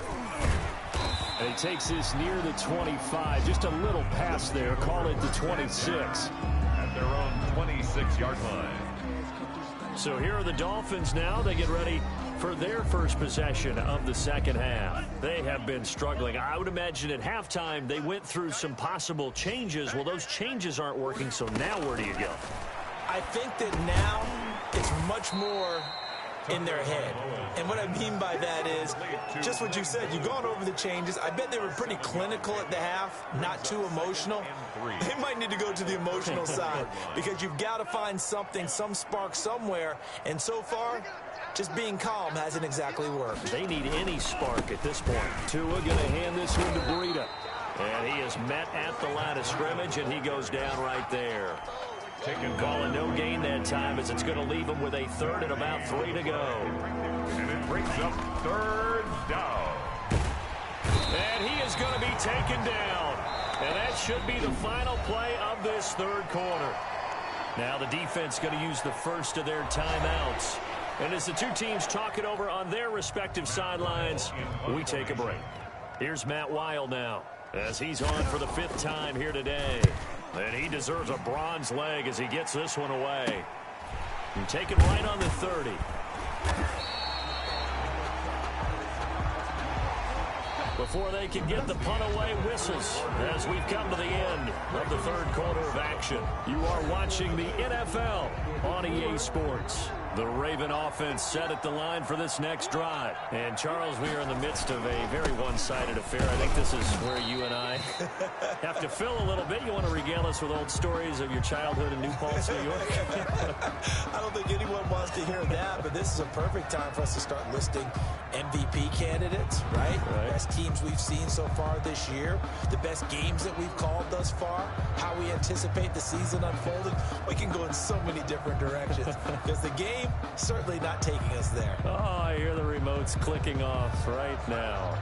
And he takes this near the 25. Just a little pass there. Call it the 26. At their own 26-yard line. So here are the Dolphins now. They get ready for their first possession of the second half. They have been struggling. I would imagine at halftime they went through some possible changes. Well, those changes aren't working, so now where do you go? I think that now it's much more in their head. And what I mean by that is just what you said. You've gone over the changes. I bet they were pretty clinical at the half, not too emotional. They might need to go to the emotional side because you've got to find something, some spark somewhere. And so far, just being calm hasn't exactly worked. They need any spark at this point. Tua going to hand this one to Breida. And he is met at the line of scrimmage, and he goes down right there. Calling no gain that time as it's going to leave him with a third and about 3 to go. And it brings up third down. And he is going to be taken down. And that should be the final play of this third quarter. Now the defense going to use the first of their timeouts. And as the two teams talk it over on their respective sidelines, we take a break. Here's Matt Weil now as he's on for the 5th time here today. And he deserves a bronze leg as he gets this one away. And taken right on the 30. Before they can get the punt away, whistles as we've come to the end of the third quarter of action. You are watching the NFL on EA Sports. The Raven offense set at the line for this next drive. And, Charles, we are in the midst of a very one-sided affair. I think this is where you and I have to fill a little bit. You want to regale us with old stories of your childhood in New Paltz, New York? I don't think anyone wants to hear that, but this is a perfect time for us to start listing MVP candidates, right? Best teams we've seen so far this year, the best games that we've called thus far, how we anticipate the season unfolding. We can go in so many different directions because the game certainly not taking us there. Oh, I hear the remotes clicking off right now.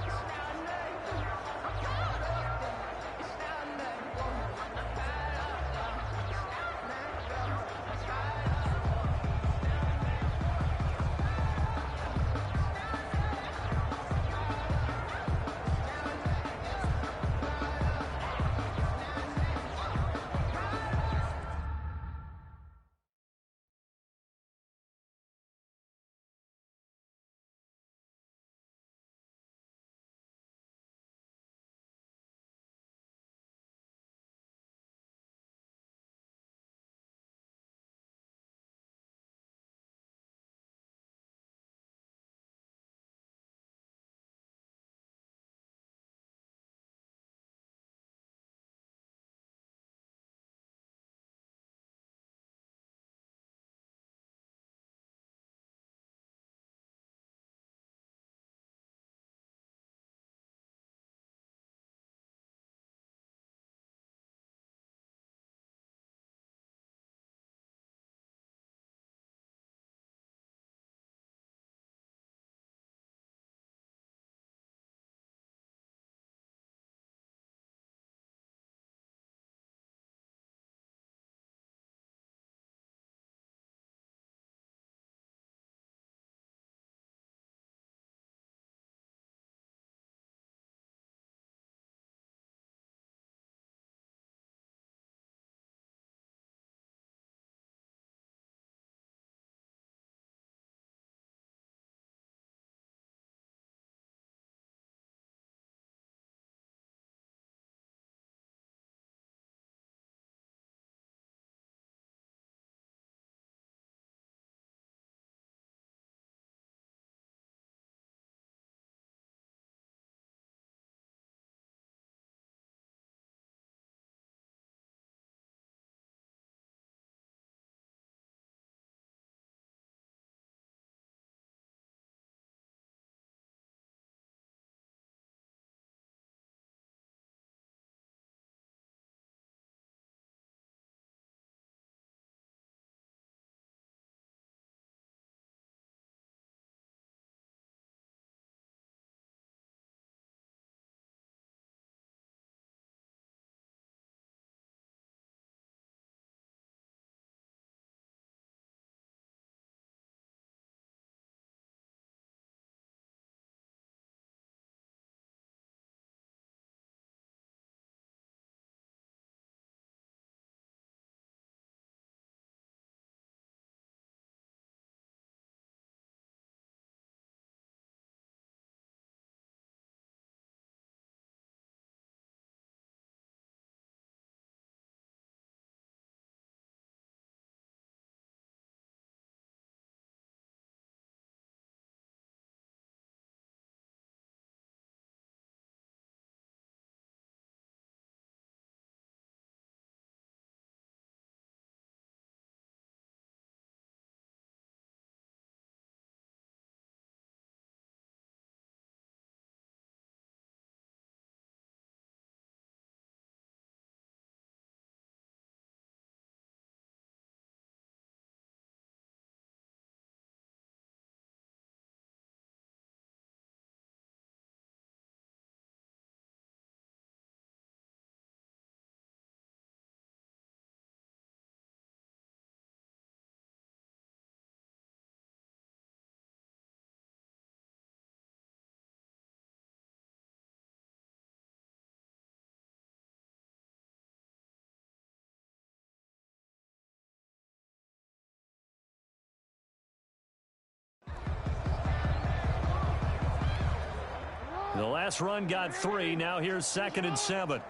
The last run got 3. Now here's 2nd and 7.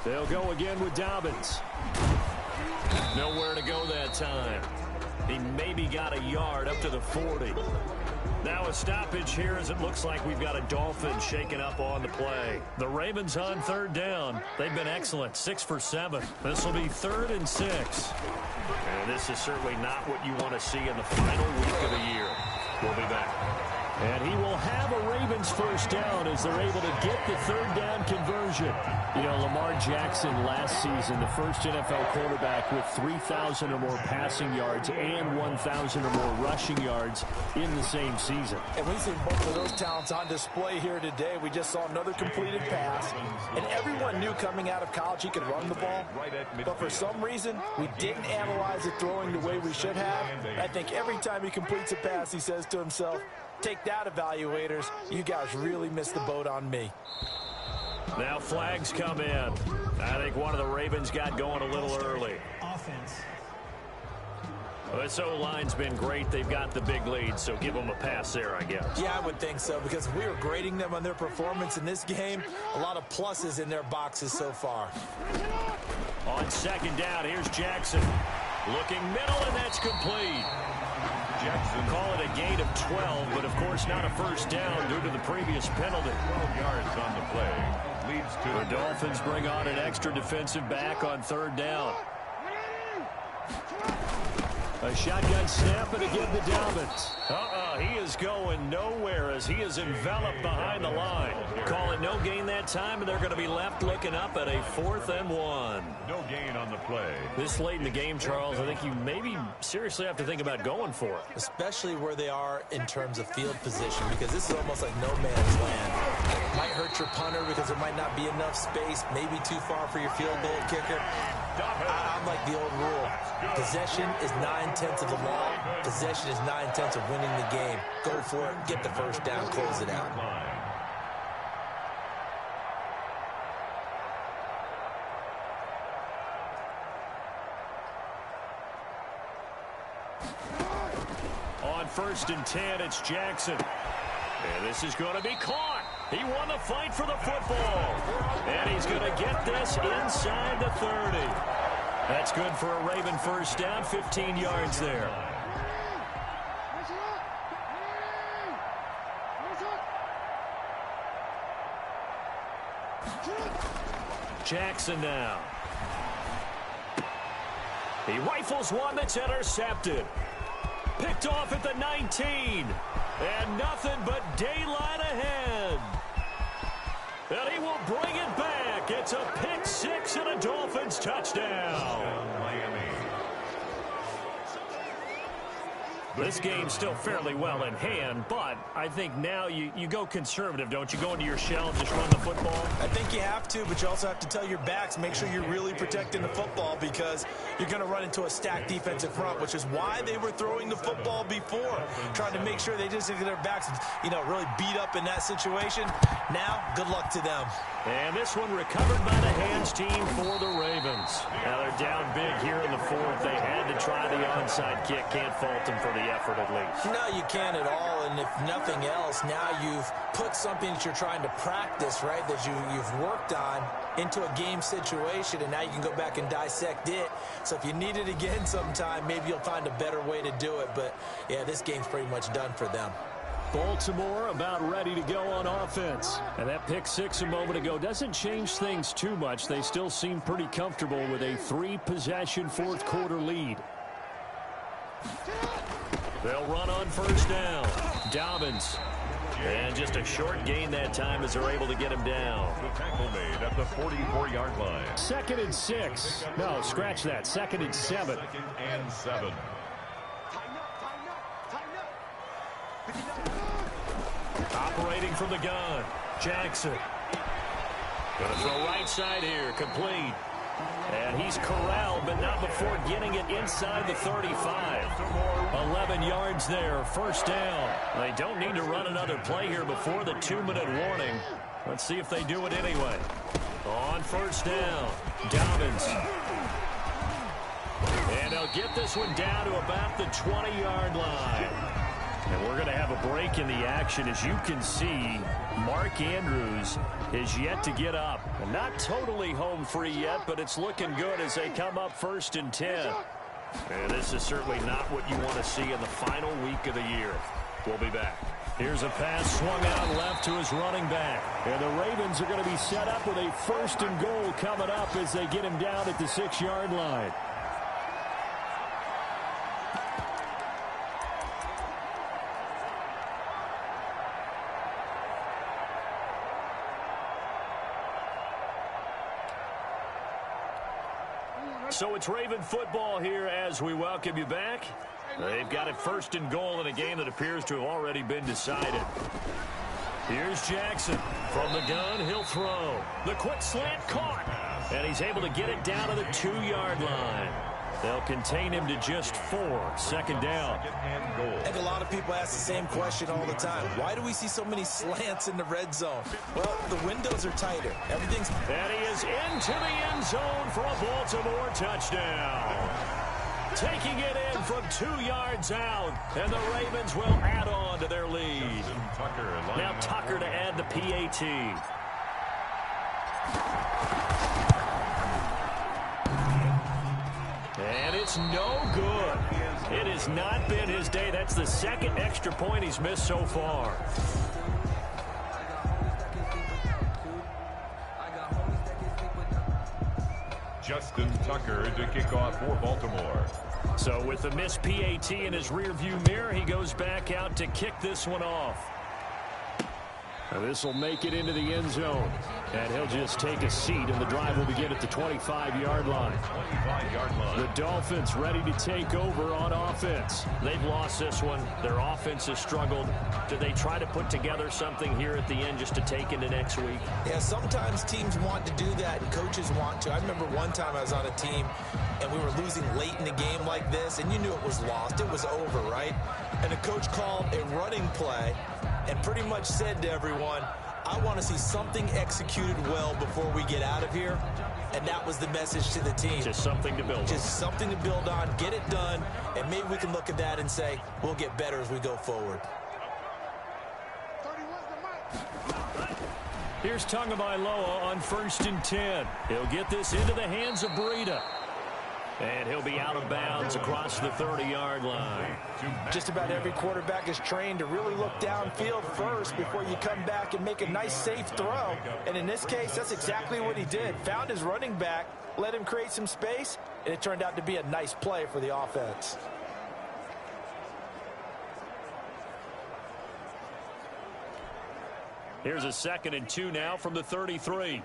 They'll go again with Dobbins. Nowhere to go that time. He maybe got a yard up to the 40. Now a stoppage here as it looks like we've got a Dolphin shaken up on the play. The Ravens on 3rd down. They've been excellent, 6 for 7. This will be 3rd and 6. And this is certainly not what you want to see in the final week of the year. We'll be back. And he will have a Ravens first down as they're able to get the 3rd down conversion. You know, Lamar Jackson last season, the first NFL quarterback with 3,000 or more passing yards and 1,000 or more rushing yards in the same season. And we've seen both of those talents on display here today. We just saw another completed pass. And everyone knew coming out of college he could run the ball. But for some reason, we didn't analyze it throwing the way we should have. I think every time he completes a pass, he says to himself, "Take that, evaluators. You guys really missed the boat on me." Now flags come in. I think one of the Ravens got going a little early. Offense. Well, this O-line's been great. They've got the big lead, so give them a pass there, I guess. Yeah, I would think so, because if we were grading them on their performance in this game, a lot of pluses in their boxes so far. On 2nd down, here's Jackson. Looking middle, and that's complete. Jackson call it a gain of 12, but of course not a first down due to the previous penalty. 12 yards on the play. Leads to The Dolphins bring on an extra defensive back on 3rd down. A shotgun snap and again to Dobbins. He is going nowhere as he is enveloped behind the line. Call it no gain that time, and they're going to be left looking up at a 4th and 1. no gain on the play. This late in the game, Charles, I think you maybe seriously have to think about going for it. Especially where they are in terms of field position, because this is almost like no man's land. Might hurt your punter because there might not be enough space, maybe too far for your field goal kicker. I'm like the old rule. Possession is 9/10 of the law. Possession is 9/10 of winning the game. Go for it, get the first down, close it out. On 1st and 10, it's Jackson. And this is going to be caught. He won the fight for the football. And he's going to get this inside the 30. That's good for a Raven first down, 15 yards there. Jackson now. He rifles one that's intercepted. Picked off at the 19. And nothing but daylight ahead. And he will bring it back. It's a pick six and a Dolphins touchdown. Miami. This game's still fairly well in hand, but I think now you go conservative, don't you? Go into your shell and just run the football? I think you have to, but you also have to tell your backs, make sure you're really protecting the football, because you're going to run into a stacked defensive front, which is why they were throwing the football before, trying to make sure they just get their backs, really beat up in that situation. Now, good luck to them. And this one recovered by the hands team for the Ravens. Now they're down big here in the 4th. They had to try the onside kick. Can't fault them for the effort at least. No, you can't at all. And if nothing else, now you've put something that you're trying to practice, right, that you've worked on into a game situation, and now you can go back and dissect it. So if you need it again sometime, maybe you'll find a better way to do it. But, yeah, this game's pretty much done for them. Baltimore about ready to go on offense. And that pick six a moment ago doesn't change things too much. They still seem pretty comfortable with a 3-possession 4th quarter lead. They'll run on first down. Dobbins. And just a short gain that time as they're able to get him down. The tackle made at the 44-yard line. 2nd and 6. No, scratch that. 2nd and 7. 2nd and 7. Operating from the gun, Jackson. Going to throw right side here, complete. And he's corralled, but not before getting it inside the 35. 11 yards there, first down. They don't need to run another play here before the 2-minute warning. Let's see if they do it anyway. On first down, Dobbins. And they'll get this one down to about the 20-yard line. And we're going to have a break in the action. As you can see, Mark Andrews is yet to get up. And not totally home free yet, but it's looking good as they come up 1st and 10. And this is certainly not what you want to see in the final week of the year. We'll be back. Here's a pass swung out left to his running back. And the Ravens are going to be set up with a 1st and goal coming up as they get him down at the 6-yard line. So it's Raven football here as we welcome you back. They've got it 1st and goal in a game that appears to have already been decided. Here's Jackson. From the gun, he'll throw. The quick slant caught. And he's able to get it down to the 2-yard line. They'll contain him to just 4. 2nd down. I think a lot of people ask the same question all the time. Why do we see so many slants in the red zone? Well, the windows are tighter. Everything's... And he is into the end zone for a Baltimore touchdown. Taking it in from 2 yards out. And the Ravens will add on to their lead. Now Tucker to add the PAT. And it's no good. It has not been his day. That's the 2nd extra point he's missed so far. Justin Tucker to kick off for Baltimore. So with the missed PAT in his rearview mirror, he goes back out to kick this one off. And this will make it into the end zone. And he'll just take a seat, and the drive will begin at the 25-yard line. 25-yard line. The Dolphins ready to take over on offense. They've lost this one. Their offense has struggled. Do they try to put together something here at the end just to take into next week? Yeah, sometimes teams want to do that, and coaches want to. I remember one time I was on a team, and we were losing late in the game like this, and you knew it was lost. It was over, right? And the coach called a running play and pretty much said to everyone, I want to see something executed well before we get out of here. And that was the message to the team. Just something to build on. Just something to build on, get it done, and maybe we can look at that and say, we'll get better as we go forward. Here's Tagovailoa on 1st and 10. He'll get this into the hands of Breida. And he'll be out of bounds across the 30-yard line. Just about every quarterback is trained to really look downfield first before you come back and make a nice, safe throw. And in this case, that's exactly what he did. Found his running back, let him create some space, and it turned out to be a nice play for the offense. Here's a 2nd and 2 now from the 33.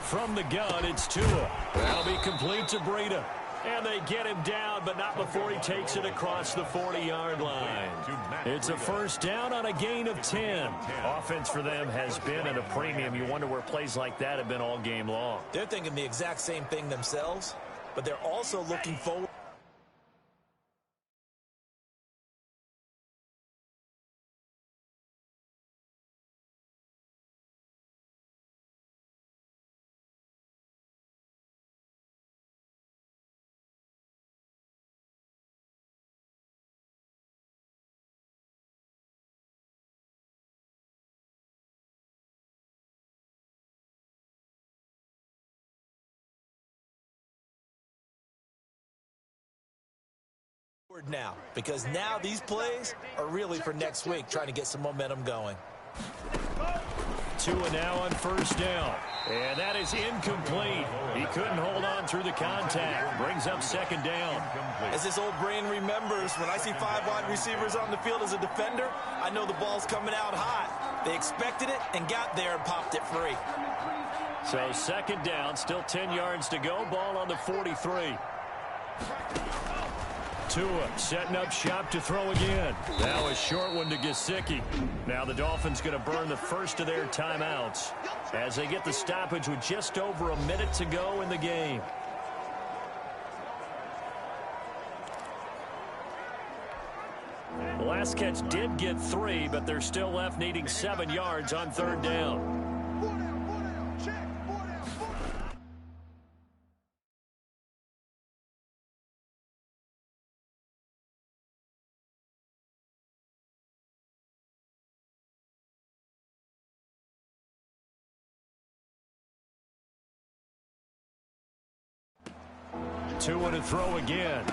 From the gun, it's Tua. That'll be complete to Breida. And they get him down, but not before he takes it across the 40-yard line. It's a 1st down on a gain of 10. Offense for them has been at a premium. You wonder where plays like that have been all game long. They're thinking the exact same thing themselves, but they're also looking forward. Now, because now these plays are really for next week, trying to get some momentum going. Tua now on 1st down. And that is incomplete. He couldn't hold on through the contact. Brings up 2nd down. As this old brain remembers, when I see 5 wide receivers on the field as a defender, I know the ball's coming out hot. They expected it and got there and popped it free. So 2nd down, still 10 yards to go. Ball on the 43. Tua setting up shop to throw again. Now a short one to Gesicki. Now the Dolphins going to burn the first of their timeouts as they get the stoppage with just over a minute to go in the game. The last catch did get 3, but they're still left needing 7 yards on 3rd down. 2 to throw again.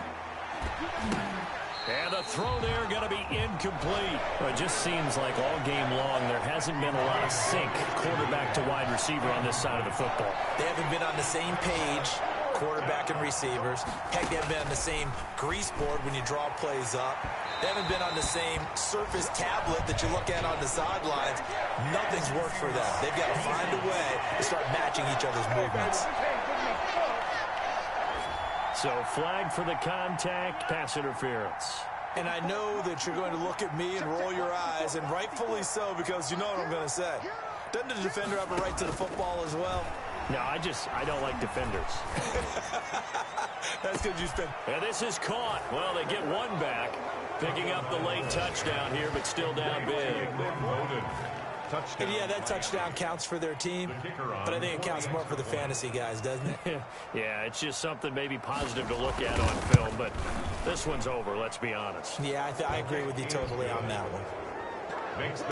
And the throw there going to be incomplete. Well, it just seems like all game long there hasn't been a lot of sync quarterback to wide receiver on this side of the football. They haven't been on the same page, quarterback and receivers. Heck, they haven't been on the same grease board when you draw plays up. They haven't been on the same surface tablet that you look at on the sidelines. Nothing's worked for them. They've got to find a way to start matching each other's movements. So flag for the contact, pass interference. And I know that you're going to look at me and roll your eyes, and rightfully so, because you know what I'm going to say. Doesn't the defender have a right to the football as well? No, I don't like defenders. That's because you spent. And this is caught. Well, they get one back, picking up the late touchdown here, but still down big. And yeah, that touchdown counts for their team, but I think it counts more for the fantasy guys, doesn't it? Yeah, it's just something maybe positive to look at on film, but this one's over, let's be honest. Yeah, I agree with you totally on that one.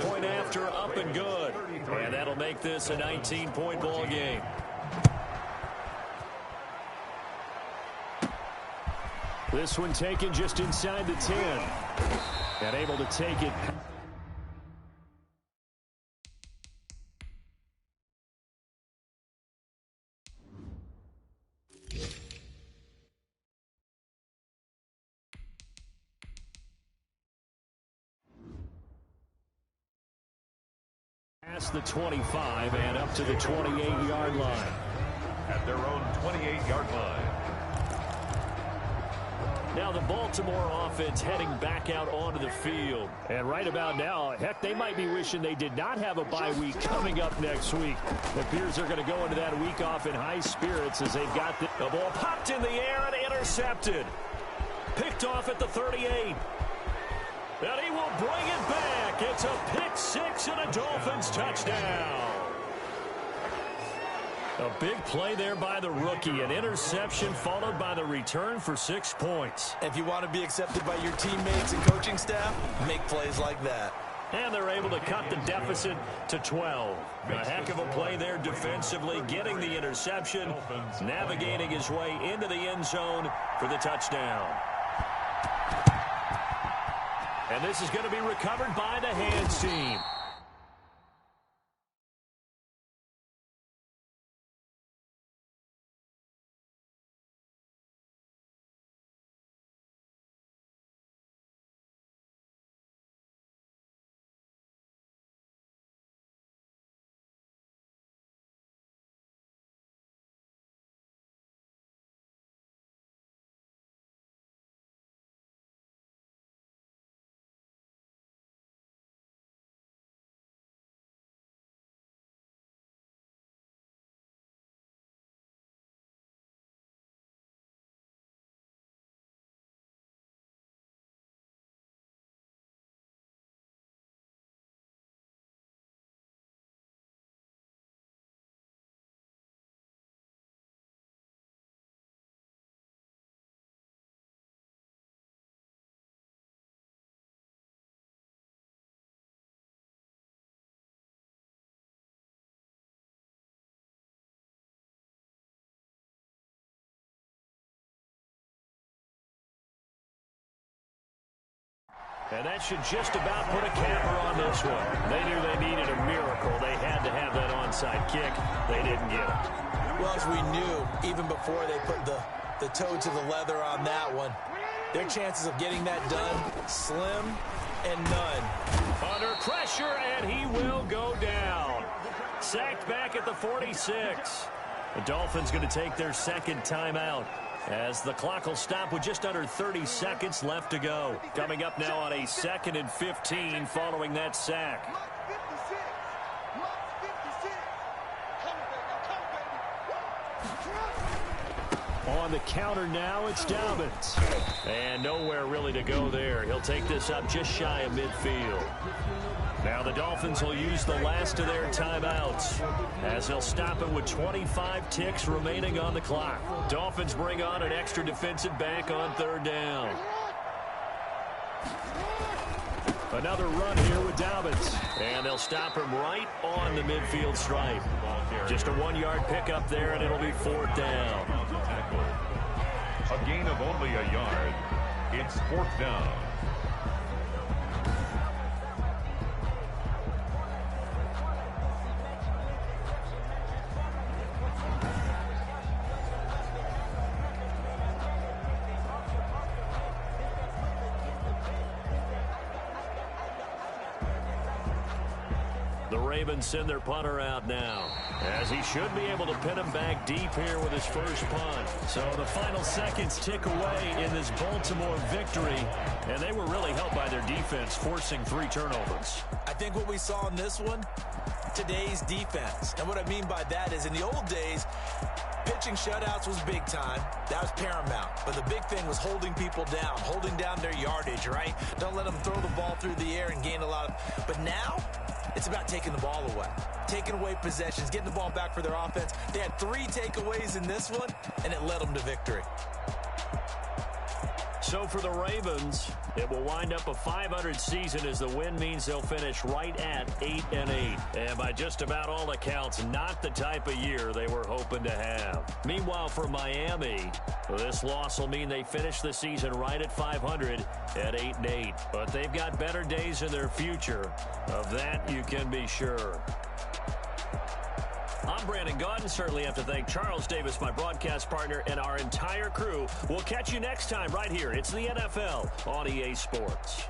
Point after, up and good. And that'll make this a 19-point ball game. This one taken just inside the 10. And able to take it. Past the 25 and up to the 28-yard line. At their own 28-yard line. Now the Baltimore offense heading back out onto the field. And right about now, heck, they might be wishing they did not have a bye week coming up next week. It appears they're going to go into that week off in high spirits as they've got the ball popped in the air and intercepted. Picked off at the 38. And he will bring it back. It's a pick six and a Dolphins touchdown. A big play there by the rookie. An interception followed by the return for 6 points. If you want to be accepted by your teammates and coaching staff, make plays like that. And they're able to cut the deficit to 12. A heck of a play there defensively, getting the interception, navigating his way into the end zone for the touchdown. And this is going to be recovered by the hands team. And that should just about put a capper on this one. They knew they needed a miracle. They had to have that onside kick. They didn't get it. Well, as we knew, even before they put the toe to the leather on that one, their chances of getting that done, slim and none. Under pressure, and he will go down. Sacked back at the 46. The Dolphins going to take their second timeout, as the clock will stop with just under 30 seconds left to go. Coming up now on a 2nd and 15 following that sack. On the counter now, it's Dobbins. And nowhere really to go there. He'll take this up just shy of midfield. Now the Dolphins will use the last of their timeouts, as they'll stop it with 25 ticks remaining on the clock. Dolphins bring on an extra defensive back on 3rd down. Another run here with Dobbins. And they'll stop him right on the midfield stripe. Just a 1-yard pickup there, and it'll be 4th down. gain of only a yard. It's 4th down. The Ravens send their punter out now, as he should be able to pin him back deep here with his first punt. So the final seconds tick away in this Baltimore victory, and they were really helped by their defense, forcing 3 turnovers. I think what we saw in this one, today's defense. And what I mean by that is in the old days, pitching shutouts was big time. That was paramount. But the big thing was holding people down, holding down their yardage, right? Don't let them throw the ball through the air and gain a lot of... But now, it's about taking the ball away, taking away possessions, getting the ball back for their offense. They had 3 takeaways in this one, and it led them to victory. So for the Ravens, it will wind up a .500 season as the win means they'll finish right at 8-8. And by just about all accounts, not the type of year they were hoping to have. Meanwhile, for Miami, this loss will mean they finish the season right at .500 at 8-8. But they've got better days in their future. Of that, you can be sure. I'm Brandon Gaudin. Certainly have to thank Charles Davis, my broadcast partner, and our entire crew. We'll catch you next time right here. It's the NFL on EA Sports.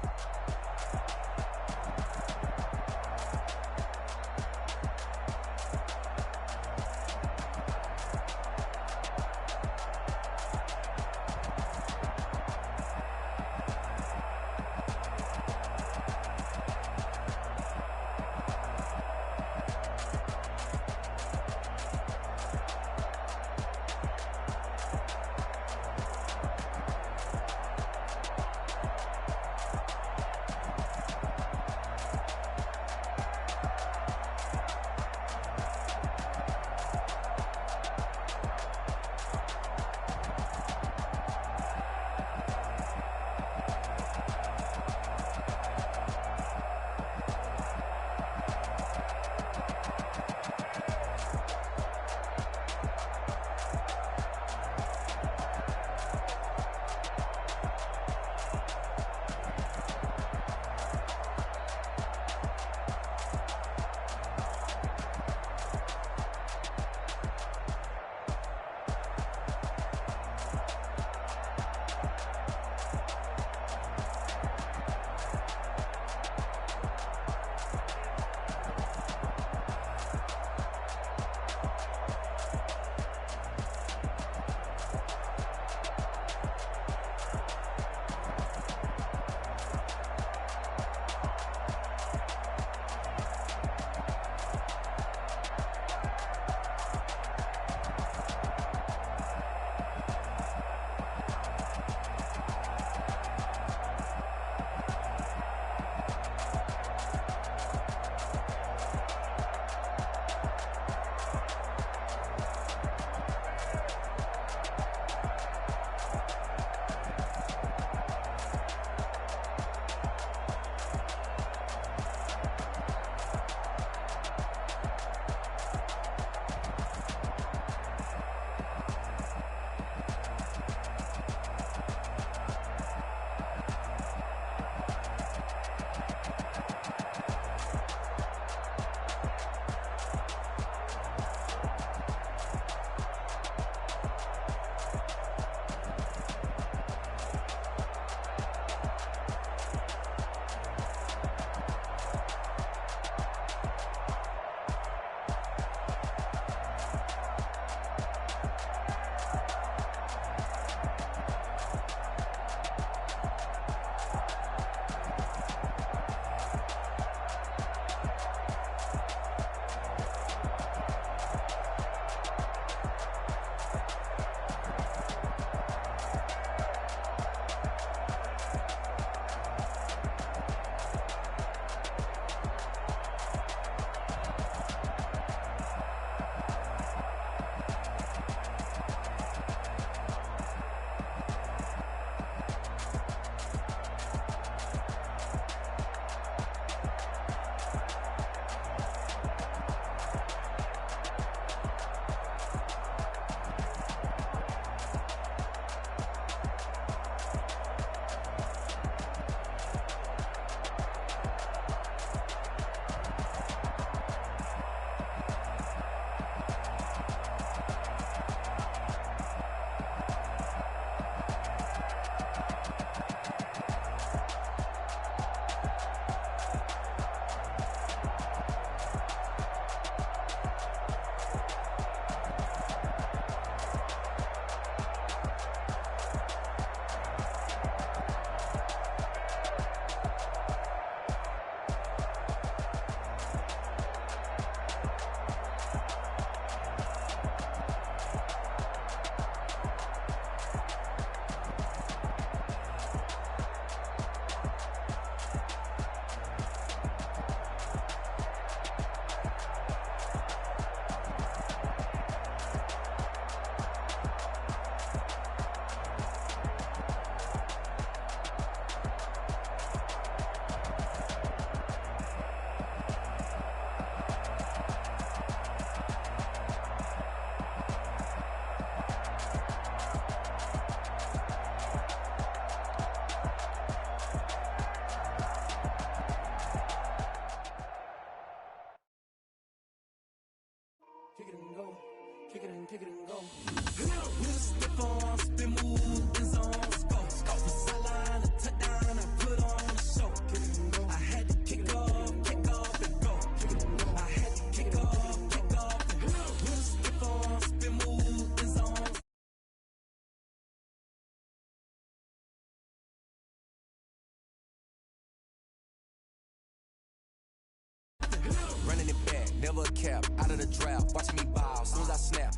go. Kick it and go. With stiff arms, spin move, in zones, go. From sideline to touchdown, I put on a show. I had to kick off and go. I had to kick off and go. With stiff arms, spin move, in zones. Running it back, never a cap, out of the draft, watching me bow, soon as I snap,